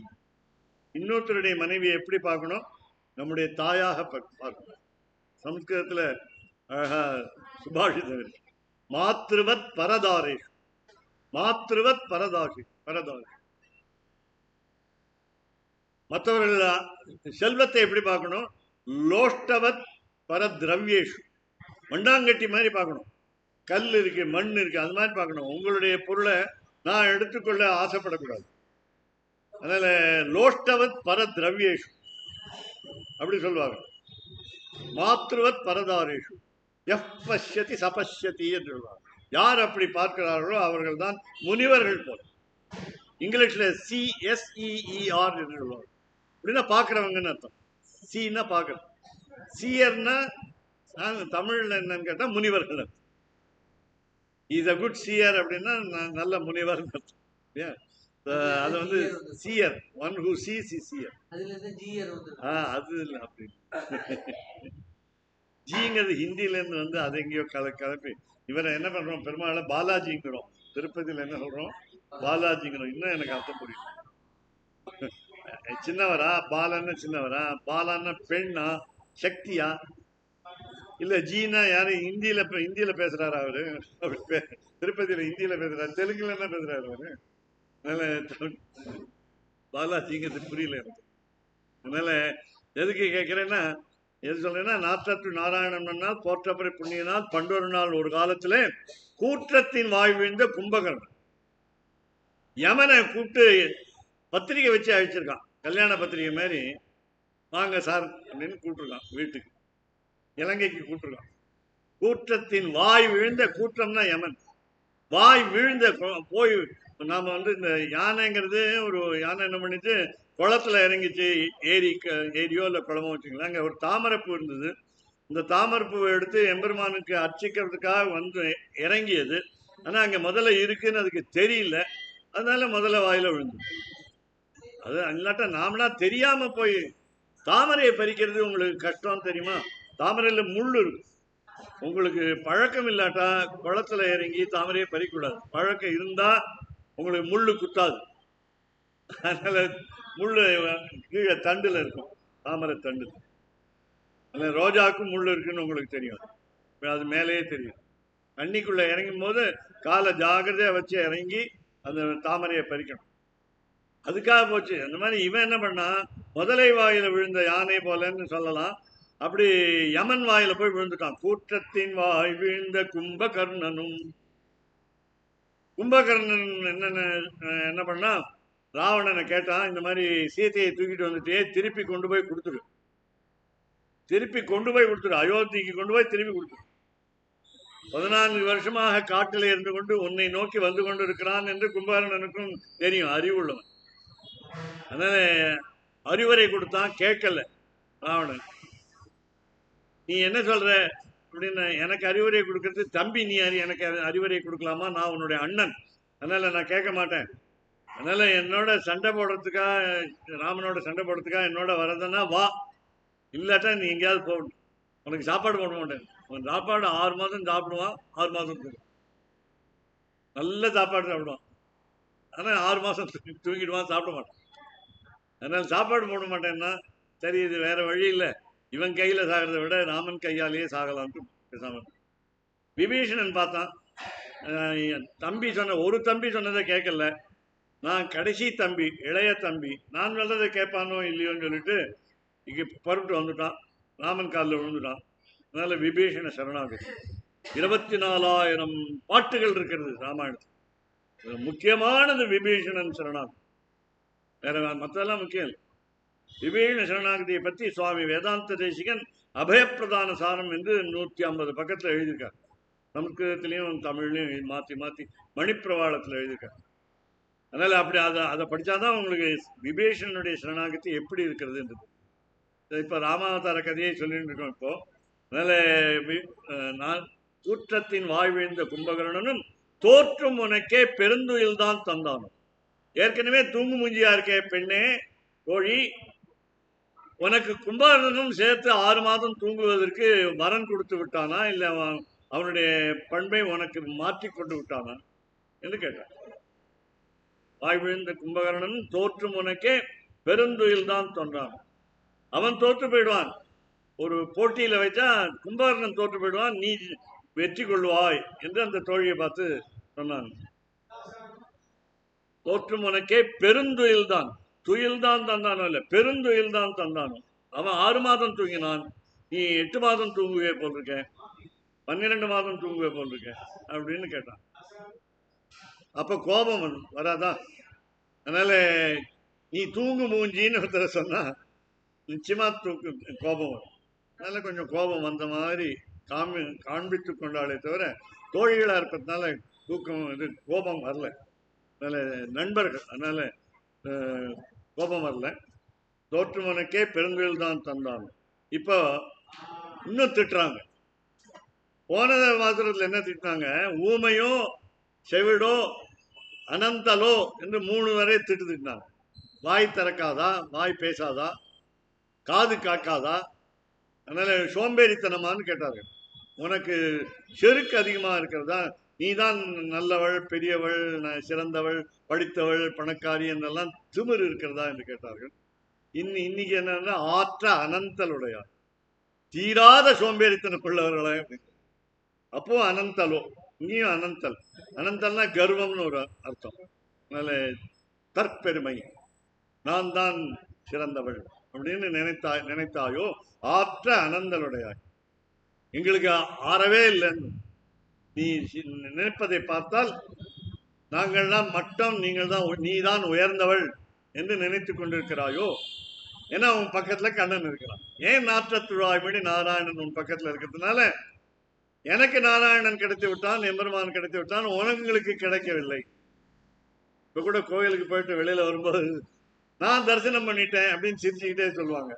இன்னொருத்தருடைய மனைவியை எப்படி பார்க்கணும்? நம்முடைய தாயாக பார்க்கணும். சம்ஸ்கிருதத்துல அழகா சுபாஷிதம் இருக்கு, மாத்ருவத் பரதாரேஷு, மாத்ருவத் பரதாசி பரதாசி. மற்றவர்கள் செல்வத்தை எப்படி பார்க்கணும்? லோஷ்டவத் பரத்ரவ்யேஷு, மண்டாங்கட்டி மாதிரி பார்க்கணும். கல் இருக்கு, மண் இருக்கு, அது மாதிரி பார்க்கணும். உங்களுடைய பொருளை நான் எடுத்துக்கொள்ள ஆசைப்படக்கூடாது. அதனால லோஷ்டவத் பரத்ரவ்யேஷு அப்படி சொல்லுவாங்க. மாத்ருவத் பரதாரேஷு எஃப் பஷ்யதி சபஷ்யதி என்று சொல்லுவாங்க. யார் அப்படி பார்க்கிறார்களோ அவர்கள் தான் முனிவர்கள் போல. இங்கிலீஷ்ல CSEER என்று சொல்லுவாங்க. அப்படின்னா பார்க்கிறவங்கன்னு அர்த்தம். சீனா பார்க்கறது, சீயர்னா தமிழ்ல என்னன்னு கேட்டா முனிவர்கள். இஸ் அ குட் சீயர் அப்படின்னா நல்ல முனிவர் அர்த்தம். அது shear, one who sees is shear. அது இல்லை அப்படி. ஜிங்கிறது ஹிந்தில இருந்து அது எங்கேயோ கலப்பி. இவரை என்ன பண்றோம்? பெருமாளை பாலாஜிங்கிறோம். திருப்பதியில் என்ன சொல்றோம்? பாலாஜிங்கிறோம். இன்னும் எனக்கு அர்த்தம் புரியும். சின்னவரா? பாலன்னு சின்னவரா? பாலான்னா பெண்ணா, சக்தியா? இல்ல ஜீனா யாரு? இந்தியில பேசுறாரு அவரு. திருப்பதியில ஹிந்தியில பேசுறாரு, தெலுங்குல என்ன பேசுறாரு அவரு? அதனால பாலாஜிங்கிறது புரியல எனக்கு. அதனால எதுக்கு கேட்கிறேன்னா, எது சொல்றேன்னா, நாற்றத்து நாராயணன் போற்றப்பறை புண்ணியனால் பண்டொரு நாள் ஒரு காலத்துல கூற்றத்தின் வாழ்விழ்ந்த கும்பகர்ணன் யமனை கூப்பிட்டு பத்திரிகை வச்சு அழிச்சிருக்கான். கல்யாண பத்திரிகை மாதிரி, வாங்க சார் அப்படின்னு கூப்பிட்டுருக்கான். வீட்டுக்கு இலங்கைக்கு கூப்பிட்டுருக்கான். கூற்றத்தின் வாய் விழுந்த, கூற்றம்னா யமன், வாய் விழுந்த போய் நாம இந்த யானைங்கிறது, ஒரு யானை என்ன பண்ணிட்டு குளத்துல இறங்கிச்சு, ஏரியோ இல்லை குளமோ வச்சுக்கலாம். அங்கே ஒரு தாமரைப்பூ இருந்தது. இந்த தாமரைப்பூவை எடுத்து எம்பெருமானுக்கு அர்ச்சிக்கிறதுக்காக இறங்கியது. ஆனால் அங்கே முதல்ல இருக்குன்னு அதுக்கு தெரியல, அதனால முதல்ல வாயில விழுந்தது. அது இல்லாட்டா நாமளா தெரியாம போய் தாமரையை பறிக்கிறது உங்களுக்கு கஷ்டம் தெரியுமா? தாமரையில முள் இருக்கும். உங்களுக்கு பழக்கம் இல்லாட்டா குளத்துல இறங்கி தாமரையை பறிக்கூடாது. பழக்கம் இருந்தா உங்களுக்கு முள்ளு குத்தாது. அதனால முள்ளு கீழே தண்டுல இருக்கும், தாமரை தண்டு. ரோஜாக்கும் முள் இருக்குன்னு உங்களுக்கு தெரியும், அது மேலேயே தெரியும். தண்ணிக்குள்ள இறங்கும் போது காலை ஜாகிரதையா வச்சு இறங்கி அந்த தாமரையை பறிக்கணும். அதுக்காக போச்சு. அந்த மாதிரி இவன் என்ன பண்ணா, முதலை வாயில விழுந்த யானை போலன்னு சொல்லலாம். அப்படி யமன் வாயில போய் விழுந்துட்டான். கூற்றத்தின் வாய் விழுந்த கும்பகர்ணனும். கும்பகர்ணன் என்ன பண்ணா, ராவணனை கேட்டான், இந்த மாதிரி சீதையை தூக்கிட்டு வந்துட்டே திருப்பி கொண்டு போய் கொடுத்துரு, அயோத்திக்கு கொண்டு போய் திருப்பி கொடுத்துரு. 14 வருஷமாக காட்டில் இருந்து கொண்டு உன்னை நோக்கி வந்து கொண்டு இருக்கிறான் என்று கும்பகர்ணனுக்கும் தெரியும், அறிவுள்ளவன். அதனால அறிவுரை கொடுத்தான், கேட்கல ராவணன். நீ என்ன சொல்ற அப்படின்னு, எனக்கு அறிவுரை கொடுக்கறது தம்பி, நீ எனக்கு அறிவுரை கொடுக்கலாமா? நான் உன்னுடைய அண்ணன், அதனால நான் கேட்க மாட்டேன். அதனால என்னோட சண்டை போடுறதுக்காக, ராமனோட சண்டை போடுறதுக்காக என்னோட வரதுன்னா வா, இல்லாட்டா நீ எங்கேயாவது போகணும். உனக்கு சாப்பாடு போட மாட்டேன். உன் சாப்பாடு 6 மாதம் சாப்பிடுவான், 6 மாதம் தூக்கும், நல்ல சாப்பாடு சாப்பிடுவான். ஆனால் 6 மாதம் தூங்கிடுவான், சாப்பிட மாட்டான். அதனால சாப்பாடு போட மாட்டேன்னா சரி, இது வேற வழி இல்லை, இவன் கையில சாகிறத விட ராமன் கையாலேயே சாகலான்ட்டு பேசாம. விபீஷணன் பார்த்தான், தம்பி ஒரு தம்பி சொன்னதை கேட்கல, நான் கடைசி தம்பி, இளைய தம்பி, நான் நல்லதை கேட்பானோ இல்லையோன்னு சொல்லிட்டு இங்கே பருட்டு வந்துட்டான், ராமன் காலில் விழுந்துட்டான். அதனால விபீஷண சரணாகதி. 24,000 பாட்டுகள் இருக்கிறது ராமாயணத்தில். முக்கியமானது விபீஷணன் சரணாகதி, வேற மற்றெல்லாம் முக்கியம் இல்லை. விபீஷண சரணாகதியை பற்றி சுவாமி வேதாந்த தேசிகன் அபயப்பிரதான சாரம் என்று 150 பக்கத்தில் எழுதியிருக்கார். சமஸ்கிருதத்திலையும் தமிழ்லையும் மாற்றி மாற்றி மணிப்பிரவாளத்தில் எழுதியிருக்கார். அதனால அப்படி அதை படித்தாதான் உங்களுக்கு விபீஷணனுடைய சரணாகதி எப்படி இருக்கிறதுன்றது. இப்போ ராமாவதார கதையை சொல்லிட்டு இருக்கோம் இப்போ. அதனால நான் கூற்றத்தின் வாழ்விழ்ந்த கும்பகர்ணனும் தோற்றும் உனக்கே பெருந்துயில் தான் தந்தானும். ஏற்கனவே தூங்கு மூஞ்சியா இருக்கே பெண்ணே தோழி, உனக்கு கும்பகர்ணனும் சேர்த்து 6 மாதம் தூங்குவதற்கு வரன் கொடுத்து விட்டானா, இல்லை அவனுடைய பண்பை உனக்கு மாற்றி கொண்டு விட்டானா என்று கேட்டான். வாழ்விழ்ந்த கும்பகர்ணன் தோற்றும் உனக்கே பெருந்துயில் தான் தோன்றான். அவன் தோற்று போயிடுவான். ஒரு போட்டியில வைச்சா கும்பகர்ணன் தோற்று போயிடுவான், நீ வெற்றி கொள்வாய் என்று அந்த தோழியை பார்த்து சொன்னான். தோற்றும் உனக்கே பெருந்துயில் தான், துயில் தான் தந்தானோ இல்லை, பெருந்துயில் தான் தந்தானோ. அவன் 6 மாதம் தூங்கினான், நீ 8 மாதம் தூங்குவே போல் இருக்க, 12 மாதம் தூங்குவே போல் இருக்க அப்படின்னு கேட்டான். அப்ப கோபம் வராதா? அதனால நீ தூங்கு மூஞ்சின்னு ஒருத்தர சொன்னா நிச்சயமா கோபம் வரும். அதனால கொஞ்சம் கோபம் வந்த மாதிரி காண்பித்து கொண்டாலே தவிர தோழிகளா இருப்பதுனால கோபம் வரல. அதனால நண்பர்கள், அதனால கோபம் வரல. தோற்றுமனுக்கே பெருந்துயில் தான் தந்தான். இப்போ இன்னும் திட்டுறாங்க. போன மாத்திரத்தில் என்ன திட்டினாங்க? ஊமையோ செவிடோ அனந்தலோ என்று 3 வரை திட்டினாங்க. வாய் திறக்காதா, வாய் பேசாதா, காது காக்காதா, அதனால சோம்பேறித்தனமானு கேட்டார்கள். உனக்கு செருக்கு அதிகமாக இருக்கிறதா, நீதான் நல்லவள், பெரியவள், சிறந்தவள், படித்தவள், பணக்காரி என்றெல்லாம் திமிர் இருக்கிறதா என்று கேட்டார்கள். இன்னைக்கு என்னன்னா ஆற்ற அனந்தலுடையார், தீராத சோம்பேறித்தனம் உள்ளவர்களா. அப்போ அனந்தலோ, இங்கேயும் அனந்தல். அனந்தல்னா கர்வம்னு ஒரு அர்த்தம். அதனால தற்பெருமை, நான் தான் சிறந்தவள் அப்படின்னு நினைத்தாயோ ஆற்ற அனந்தலுடையாய். எங்களுக்கு ஆறவே இல்லைன்னு நீ நினைப்பதை பார்த்தால் நாங்கள்லாம் மட்டம், நீங்கள் தான், நீ தான் உயர்ந்தவள் என்று நினைத்து கொண்டிருக்கிறாயோ. ஏன்னா உன் பக்கத்துல கண்ணன் இருக்கிறான். ஏன் நாற்றத்துழாய்மணி நாராயணன் உன் பக்கத்துல இருக்கிறதுனால எனக்கு நாராயணன் கிடைத்து விட்டான், எம்பெருமான் கிடைத்து விட்டான், உனங்களுக்கு கிடைக்கவில்லை. இப்ப கூட கோயிலுக்கு போயிட்டு வெளியில வரும்போது நான் தரிசனம் பண்ணிட்டேன் அப்படின்னு சிரிச்சுக்கிட்டே சொல்லுவாங்க.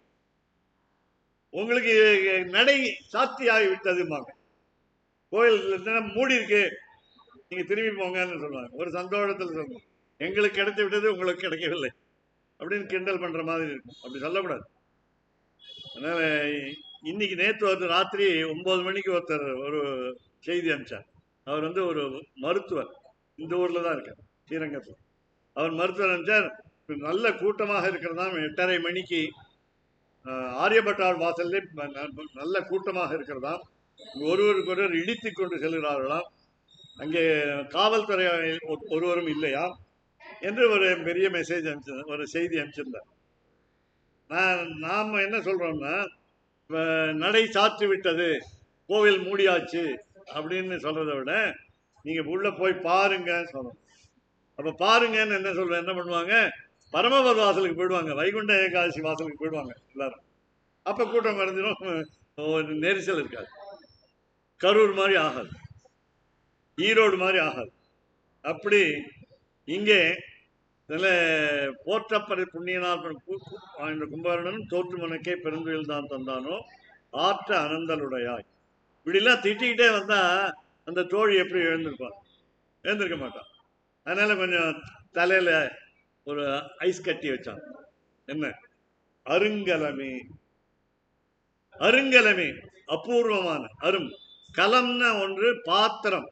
உங்களுக்கு நடை சாத்தி ஆகி விட்டதுமாங்க. கோயில் மூடி இருக்கு, நீங்க திரும்பி போங்கன்னு சொல்லுவாங்க. ஒரு சந்தோஷத்துல சொல்லுவாங்க, எங்களுக்கு கிடைத்து விட்டது உங்களுக்கு கிடைக்கவில்லை அப்படின்னு கிண்டல் பண்ற மாதிரி இருக்கும். அப்படி சொல்லக்கூடாது. அதனால இன்னைக்கு நேற்று ராத்திரி 9 மணிக்கு ஒருத்தர் ஒரு செய்தி அனுப்பிச்சார். அவர் ஒரு மருத்துவர், இந்த ஊர்ல தான் இருக்கார், ஸ்ரீரங்கத்தில். அவர் மருத்துவர் அனுப்பிச்சார், நல்ல கூட்டமாக இருக்கிறதா 8:30 மணிக்கு ஆரியபட்டாள் வாசல்லே நல்ல கூட்டமாக இருக்கிறதா, ஒருவருக்கொருவர் இடித்து கொண்டு செல்கிறார்களாம், அங்கே காவல்துறை ஒருவரும் இல்லையா என்று ஒரு பெரிய மெசேஜ் அனுப்பிச்சு, ஒரு செய்தி அனுப்பிச்சிருந்தார். நாம என்ன சொல்றோம்னா, நடை சாற்றி விட்டது, கோவில் மூடியாச்சு அப்படின்னு சொல்றதை விட நீங்க உள்ள போய் பாருங்க சொல்லணும். அப்ப பாருங்கன்னு என்ன சொல்றேன், என்ன பண்ணுவாங்க, பரமபத வாசலுக்கு போயிடுவாங்க, வைகுண்ட ஏகாதசி வாசலுக்கு போயிடுவாங்க எல்லாரும். அப்ப கூட்டம் குறைஞ்சிடும், நெரிசல் இருக்காது. கரூர் மாதிரி ஆகாது, ஈரோடு மாதிரி ஆகாது. அப்படி இங்கே போற்றப்பறை புண்ணியனால் கும்பகர்ணனும் தோற்றுமனுக்கே பெருந்துயில் தான் தந்தானோ ஆற்ற அனந்தலுடையாய். இப்படிலாம் திட்டிக்கிட்டே வந்தா அந்த தோழி எப்படி எழுந்திருப்பான்? எழுந்திருக்க மாட்டான். அதனால கொஞ்சம் தலையில ஒரு ஐஸ் கட்டி வச்சான். என்ன? அருங்கலமே. அருங்கலமே அபூர்வமான அரும். கலம்னா ஒன்று பாத்திரம்,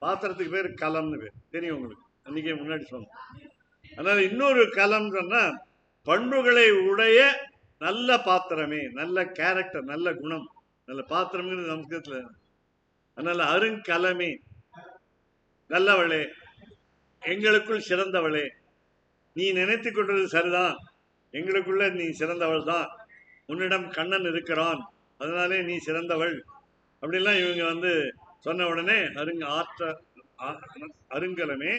பாத்திரத்துக்கு பேர் கலம்னு பேர், தெரியும் உங்களுக்கு, அன்னைக்கே முன்னாடி சொன்னோம். அதனால இன்னொரு கலம் சொன்னா பண்புகளை உடைய நல்ல பாத்திரமே, நல்ல கேரக்டர், நல்ல குணம், நல்ல பாத்திரம்ங்கிறது சம்ஸ்கிருதத்துல. அதனால அருங்கலமே, நல்லவளே, எங்களுக்குள் சிறந்தவளே, நீ நினைத்து கொண்டது சரிதான், எங்களுக்குள்ள நீ சிறந்தவள் தான், உன்னிடம் கண்ணன் இருக்கிறான், அதனாலே நீ சிறந்தவள் அப்படிலாம் இவங்க சொன்ன உடனே அருங்கலமே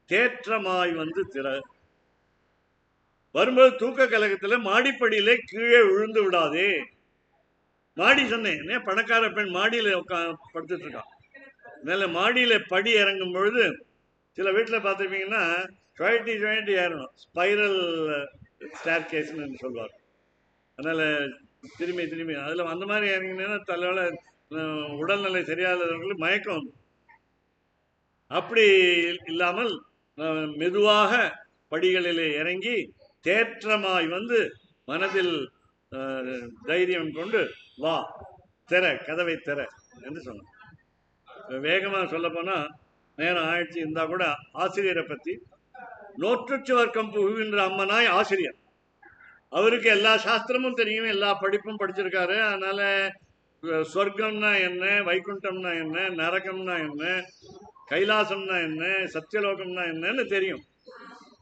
தேற்றமாய் திற. வரும்போது தூக்க கலகத்துல மாடிப்படியிலே கீழே விழுந்து விடாதே. மாடி சொன்னேன், பணக்கார பெண் மாடியில படுத்துட்டு இருக்கான். அதனால மாடியில படி இறங்கும் பொழுது சில வீட்டுல பார்த்துருப்பீங்கன்னா சுழட்டி ஏறணும், ஸ்பைரல் ஸ்டேர் கேஸ்ன்னு சொல்லுவார். அதனால திரும்பி அதுல அந்த மாதிரி இறங்கினீங்கன்னா தலைவல உடல்நிலை சரியாதவர்களுக்கு மயக்கம் வந்து. அப்படி இல்லாமல் மெதுவாக படிகளிலே இறங்கி தேற்றமாய் மனதில் தைரியம் கொண்டு வா, திற, கதவை திற என்று சொன்னான். வேகமா சொல்ல போனா நேரம் ஆயிடுச்சு. இருந்தா கூட ஆசிரியரை பத்தி, நோற்றுச்சுவர்க்கம் புகுகின்ற அம்மனாய் ஆசிரியர். அவருக்கு எல்லா சாஸ்திரமும் தெரியும், எல்லா படிப்பும் படிச்சிருக்காரு. அதனால சொர்க்கம்னா என்ன, வைகுண்டம்னா என்ன, நரகம்னா என்ன, கைலாசம்னா என்ன, சத்தியலோகம்னா என்னன்னு தெரியும்.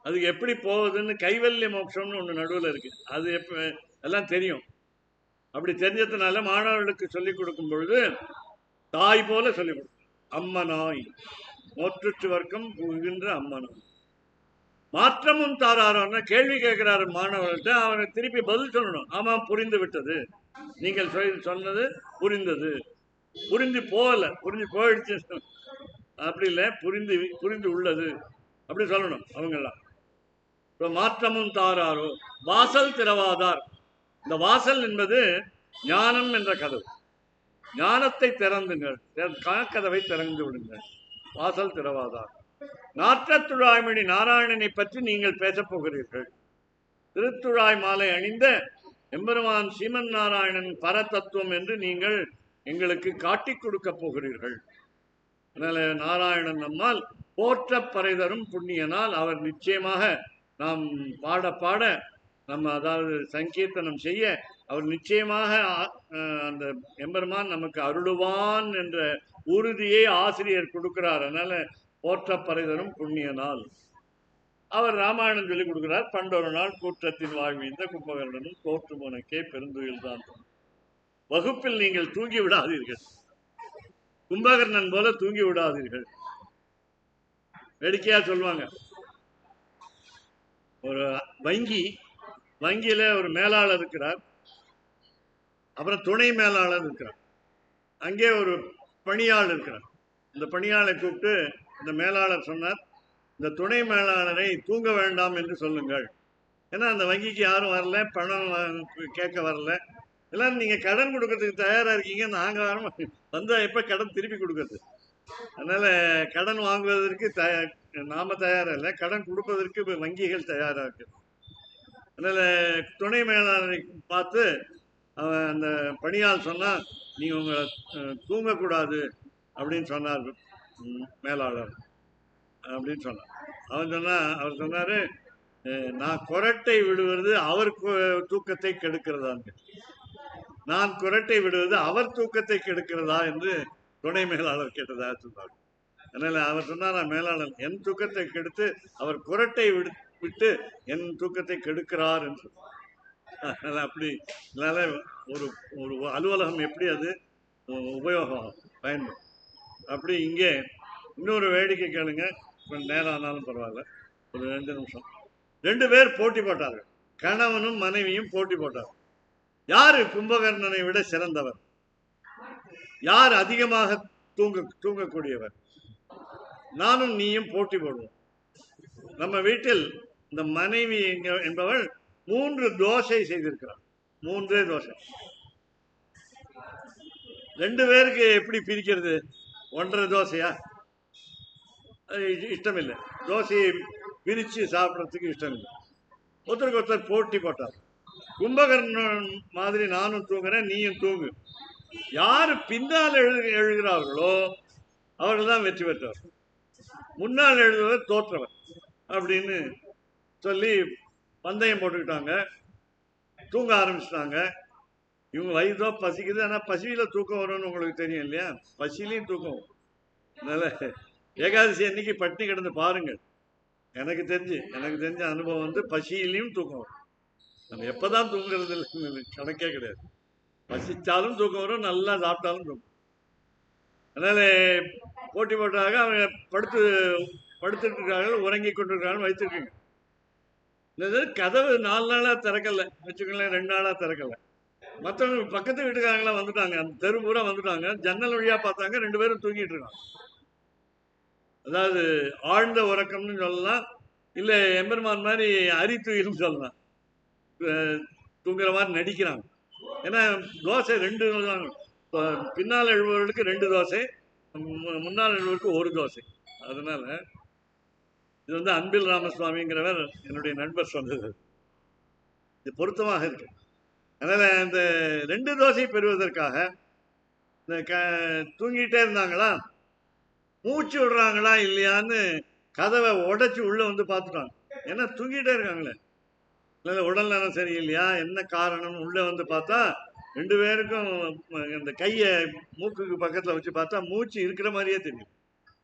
அதுக்கு எப்படி போகுதுன்னு கைவல்ய மோட்சம்னு ஒன்று நடுவில் இருக்கு, அது எல்லாம் தெரியும். அப்படி தெரிஞ்சதுனால மாணவர்களுக்கு சொல்லிக் கொடுக்கும் பொழுது தாய் போல சொல்லிக் கொடுக்கும். அம்மனாய், நோற்றுச்சுவர்க்கம் புகுகின்ற அம்மனாய். மாற்றமும் தாராரோன்னா கேள்வி கேட்கிறாரு மாணவர்கள்ட்ட, அவனை திருப்பி பதில் சொல்லணும். ஆமாம், புரிந்து விட்டது, நீங்கள் சொன்னது புரிந்தது, புரிந்து போகல, புரிஞ்சு போயிடுச்சு அப்படி இல்லை, புரிந்து உள்ளது அப்படி சொல்லணும் அவங்கெல்லாம். மாற்றமும் தாராரோ வாசல் திறவாதார். இந்த வாசல் என்பது ஞானம் என்ற கதவு. ஞானத்தை திறந்துங்கள், கதவை திறந்து விடுங்கள், வாசல் திறவாதார். நாற்றத்துழாய்மணி நாராயணனை பற்றி நீங்கள் பேசப் போகிறீர்கள். திருத்துழாய் மாலை அணிந்த எம்பெருமான் சீமன் நாராயணன் பரதத்துவம் என்று நீங்கள் எங்களுக்கு காட்டிக் கொடுக்க போகிறீர்கள். அதனால நாராயணன் நம்மால் போற்ற பறை தரும் புண்ணியனால் அவர் நிச்சயமாக நாம் பாட பாட நம்ம, அதாவது சங்கீர்த்தனம் செய்ய அவர் நிச்சயமாக அந்த எம்பெருமான் நமக்கு அருளுவான் என்ற உறுதியை ஆசிரியர் கொடுக்கிறார். அதனால போற்ற பறை தரும் புண்ணியனால் அவர் ராமாயணம் சொல்லிக் கொடுக்கிறார். பண்டொரு நாள் கூற்றத்தின் வாழ்வீந்த கும்பகர்ணனும் தோற்றுமனுக்கே பெருந்துயில் தான். வகுப்பில் நீங்கள் தூங்கி விடாதீர்கள், கும்பகர்ணன் போல தூங்கி விடாதீர்கள். வேடிக்கையா சொல்லுவாங்க, ஒரு வங்கியில ஒரு மேலாளர் இருக்கிறார், அப்புறம் துணை மேலாளர் இருக்கிறார், அங்கே ஒரு பணியாளர் இருக்கிறார். இந்த பணியாளரை கூப்பிட்டு இந்த மேலாளர் சொன்னார், இந்த துணை மேலாளரை தூங்க வேண்டாம் என்று சொல்லுங்கள். ஏன்னா அந்த வங்கிக்கு யாரும் வரல, பணம் கேட்க வரல, எல்லாம் நீங்க கடன் கொடுக்கறதுக்கு தயாரா இருக்கீங்க, நாங்க வந்தா எப்ப கடன் திருப்பி கொடுக்கறது. அதனால கடன் வாங்குவதற்கு நாம தயாரா இல்லை, கடன் கொடுப்பதற்கு வங்கிகள் தயாரா இருக்கு. அதனால துணை மேலாளரை பார்த்து அந்த பணியால் சொன்னா, நீங்க உங்களை தூங்கக்கூடாது அப்படின்னு சொன்னார் மேலாளர் அப்படின்னு சொன்னார். அவர் சொன்னாரு, நான் குரட்டை விடுவது அவர் தூக்கத்தை கெடுக்கிறதாங்க, நான் குரட்டை விடுவது அவர் தூக்கத்தை கெடுக்கிறதா என்று துணை மேலாளர் கேட்டதாக சொன்னார். அதனால அவர் சொன்னார், மேலாளர் என் தூக்கத்தை கெடுத்து அவர் குரட்டை விட்டு என் தூக்கத்தை கெடுக்கிறார் என்று. அதனால அப்படி அதனால ஒரு ஒரு அலுவலகம் எப்படி அது உபயோகம் பயன்படும். அப்படி இங்கே இன்னொரு வேடிக்கை கேளுங்க, கொஞ்சம் நேரம் ஆனாலும் பரவாயில்ல, ஒரு 2 நிமிஷம். 2 பேர் போட்டி போட்டார்கள், கணவனும் மனைவியும் போட்டி போட்டார்கள். யாரு கும்பகர்ணனை விட சிறந்தவர், யார் அதிகமாக தூங்கக்கூடியவர்? நானும் நீயும் போட்டி போடுவோம். நம்ம வீட்டில் இந்த மனைவி என்பவள் 3 தோசை செய்திருக்கிறார், 3 தோசை. 2 பேருக்கு எப்படி பிரிக்கிறது? 1.5 தோசையா? இஷ்டம் இல்லை, தோசையை பிரிச்சு சாப்பிட்றதுக்கு இஷ்டம் இல்லை. ஒருத்தருக்கு ஒருத்தர் போட்டி போட்டார். கும்பகர்ணன் மாதிரி நானும் தூங்குறேன், நீயும் தூங்கு, யாரு பின்னால் எழுகிறார்களோ அவர்கள் தான் வெற்றி பெற்றவர், முன்னால் எழுதுவர் தோற்றவர் அப்படின்னு சொல்லி பந்தயம் போட்டுக்கிட்டாங்க. தூங்க ஆரம்பிச்சிட்டாங்க. இவங்க வயதோ பசிக்குது, ஆனால் பசியில தூக்கம் வரும்னு உங்களுக்கு தெரியும் இல்லையா, பசியிலையும் தூக்கம். அதனால ஏகாதசி அன்னைக்கு பட்டினி கிடந்து பாருங்கள். எனக்கு தெரிஞ்ச அனுபவம் வந்து பசியிலையும் தூக்கம் வரும். நம்ம எப்பதான் தூங்குறது இல்லை கணக்கே கிடையாது. பசிச்சாலும் தூக்கம் வரும், நல்லா சாப்பிட்டாலும் தூக்கம். அதனால போட்டி போட்டாக அவங்க படுத்துட்டு இருக்காங்க, உறங்கி கொண்டிருக்காங்க, வைத்திருக்கீங்க. கதவு 4 நாளா திறக்கல வச்சுக்கோங்களேன், 2 நாளா திறக்கல. மற்றவங்க பக்கத்து வீட்டுக்காரங்களாம் வந்துட்டாங்க, அந்த தெரு பூரா வந்துட்டாங்க. ஜன்னல் வழியா பார்த்தாங்க, 2 பேரும் தூங்கிட்டு இருக்காங்க. அதாவது ஆழ்ந்த உறக்கம்னு சொல்லலாம், இல்ல எம்பெருமான் மாதிரி அரித்துயிலும் சொல்லலாம். தூங்குற மாதிரி நடிக்கிறாங்க. ஏன்னா தோசை 2 பின்னால் எழுபவர்களுக்கு 2 தோசை, முன்னால் எழுபவருக்கு 1 தோசை. அதனால இது வந்து அன்பில் ராமசுவாமிங்கிறவர் என்னுடைய நண்பர் சொன்னது, இது பொருத்தமாக இருக்கு. அதனால அந்த 2 தோசை பெறுவதற்காக இந்த தூங்கிட்டே இருந்தாங்களா, மூச்சு விடுறாங்களா இல்லையான்னு கதவை உடைச்சு உள்ள வந்து பார்த்துட்டாங்க. ஏன்னா தூங்கிட்டே இருக்காங்களே, இல்லை உடல் நலம் சரியில்லையா, என்ன காரணம் உள்ள வந்து பார்த்தா 2 பேருக்கும் இந்த கையை மூக்குக்கு பக்கத்துல வச்சு பார்த்தா மூச்சு இருக்கிற மாதிரியே தெரியும்.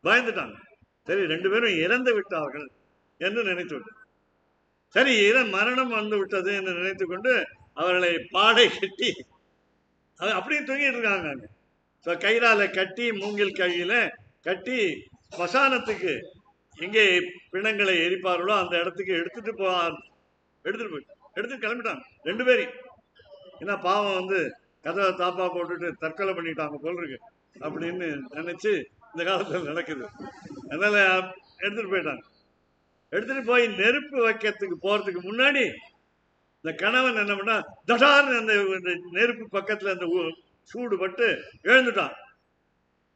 பயந்துட்டாங்க. சரி 2 பேரும் இறந்து விட்டார்கள் என்று நினைத்து விட்டு, சரி மரணம் வந்து விட்டது என்று நினைத்து கொண்டு அவர்களை பாடை கட்டி அப்படியே தூங்கிட்டு இருக்காங்க. கயிறால கட்டி, மூங்கில் கையில கட்டி ஸ்மசானத்துக்கு எங்கே பிணங்களை எரிப்பார்களோ அந்த இடத்துக்கு எடுத்துட்டு கிளம்பிட்டாங்க 2 பேரையும். ஏன்னா பாவம் வந்து கதவை தாப்பா போட்டுட்டு தற்கொலை பண்ணிட்டாங்க போல் இருக்கு அப்படின்னு நினைச்சு இந்த காலத்தில் நடக்குது. அதனால எடுத்துட்டு போயிட்டாங்க. எடுத்துட்டு போய் நெருப்பு வைக்கிறதுக்கு போறதுக்கு முன்னாடி இந்த கணவன் என்ன பண்ணா, தடார்னு அந்த நெருப்பு பக்கத்துல அந்த சூடு பட்டு எழுந்துட்டான்.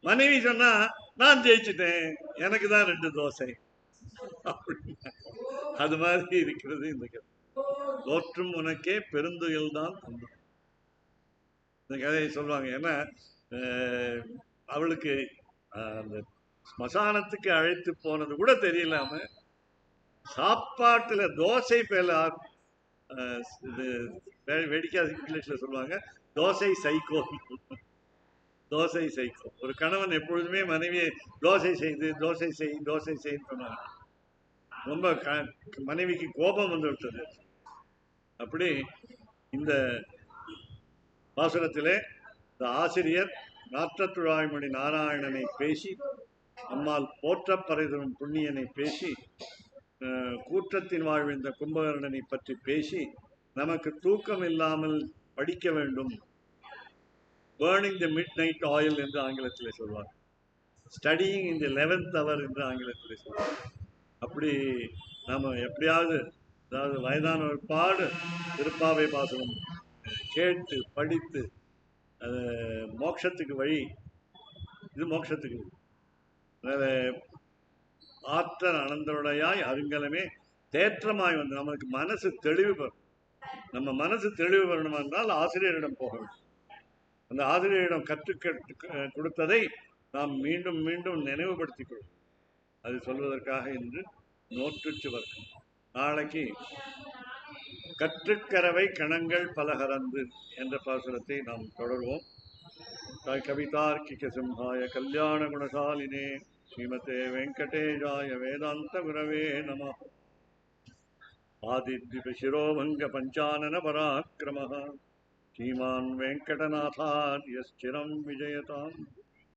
மனைவி சொன்னா, நான் ஜெயிச்சுட்டேன், எனக்கு தான் 2 தோசை அப்படின்னா. அது மாதிரி இருக்கிறது இந்த கதை. தோற்றும் உனக்கே பெருந்துயில் தான் தந்தான், இந்த கதையை சொல்லுவாங்க. ஏன்னா அவளுக்கு அந்த ஸ்மசானத்துக்கு அழைத்து போனது கூட தெரியலாம சாப்பாட்டுல தோசை பேல இது வேடிக்கையா இங்கிலீஷ்ல சொல்லுவாங்க, தோசை சைக்கோ. தோசை சைக்கோ. ஒரு கணவன் எப்பொழுதுமே மனைவியை தோசை செய்ன்னு சொன்னாங்க. ரொம்ப மனைவிக்கு கோபம் வந்து விட்டது. அப்படி இந்த பாசுரத்திலே இந்த ஆசிரியர் நாற்றத்துழாய்மொழி நாராயணனை பேசி, நம்மால் போற்றப்பறைதரும் புண்ணியனை பேசி, கூற்றத்தின் வாழ்விந்த கும்பகர்ணனை பற்றி பேசி, நமக்கு தூக்கம் இல்லாமல் படிக்க வேண்டும், பேர்னிங் தி மிட் நைட் ஆயில் என்று ஆங்கிலத்தில் சொல்வார், ஸ்டடியிங் இன் தி 11th hour என்று ஆங்கிலத்தில் சொல்வார். அப்படி நாம் எப்படியாவது, அதாவது வயதானவர் பாடு திருப்பாவை பாசனம் கேட்டு படித்து அது மோட்சத்துக்கு வழி, இது மோட்சத்துக்கு. ஆற்றல் அனந்தருடையாய் அருங்கலமே தேற்றமாய் வந்து நமக்கு மனசு தெளிவு பெறும். நம்ம மனசு தெளிவு பெறணும் என்றால் ஆசிரியரிடம் போக வேண்டும். அந்த ஆசிரியரிடம் கொடுத்ததை நாம் மீண்டும் மீண்டும் நினைவுபடுத்திக் கொள்வோம். அது சொல்வதற்காக இன்று நோற்றுச்சுவர்க்கம் நாளைக்கு கற்றுக்கரவை கணங்கள் பலகரந்து என்ற பாசுரத்தை நாம் தொடர்வோம். கவிதார்க்கிக சிம்ஹாய கல்யாண குணசாலினே ஸ்ரீமதே வெங்கடேஷாய வேதாந்த குரவே நம. ஆதித்விபசிரோபங்க பஞ்சானன பராக்கிரமः ஸ்ரீமான் வெங்கடநாதார்ய ஸ்திரம் விஜயதாம்.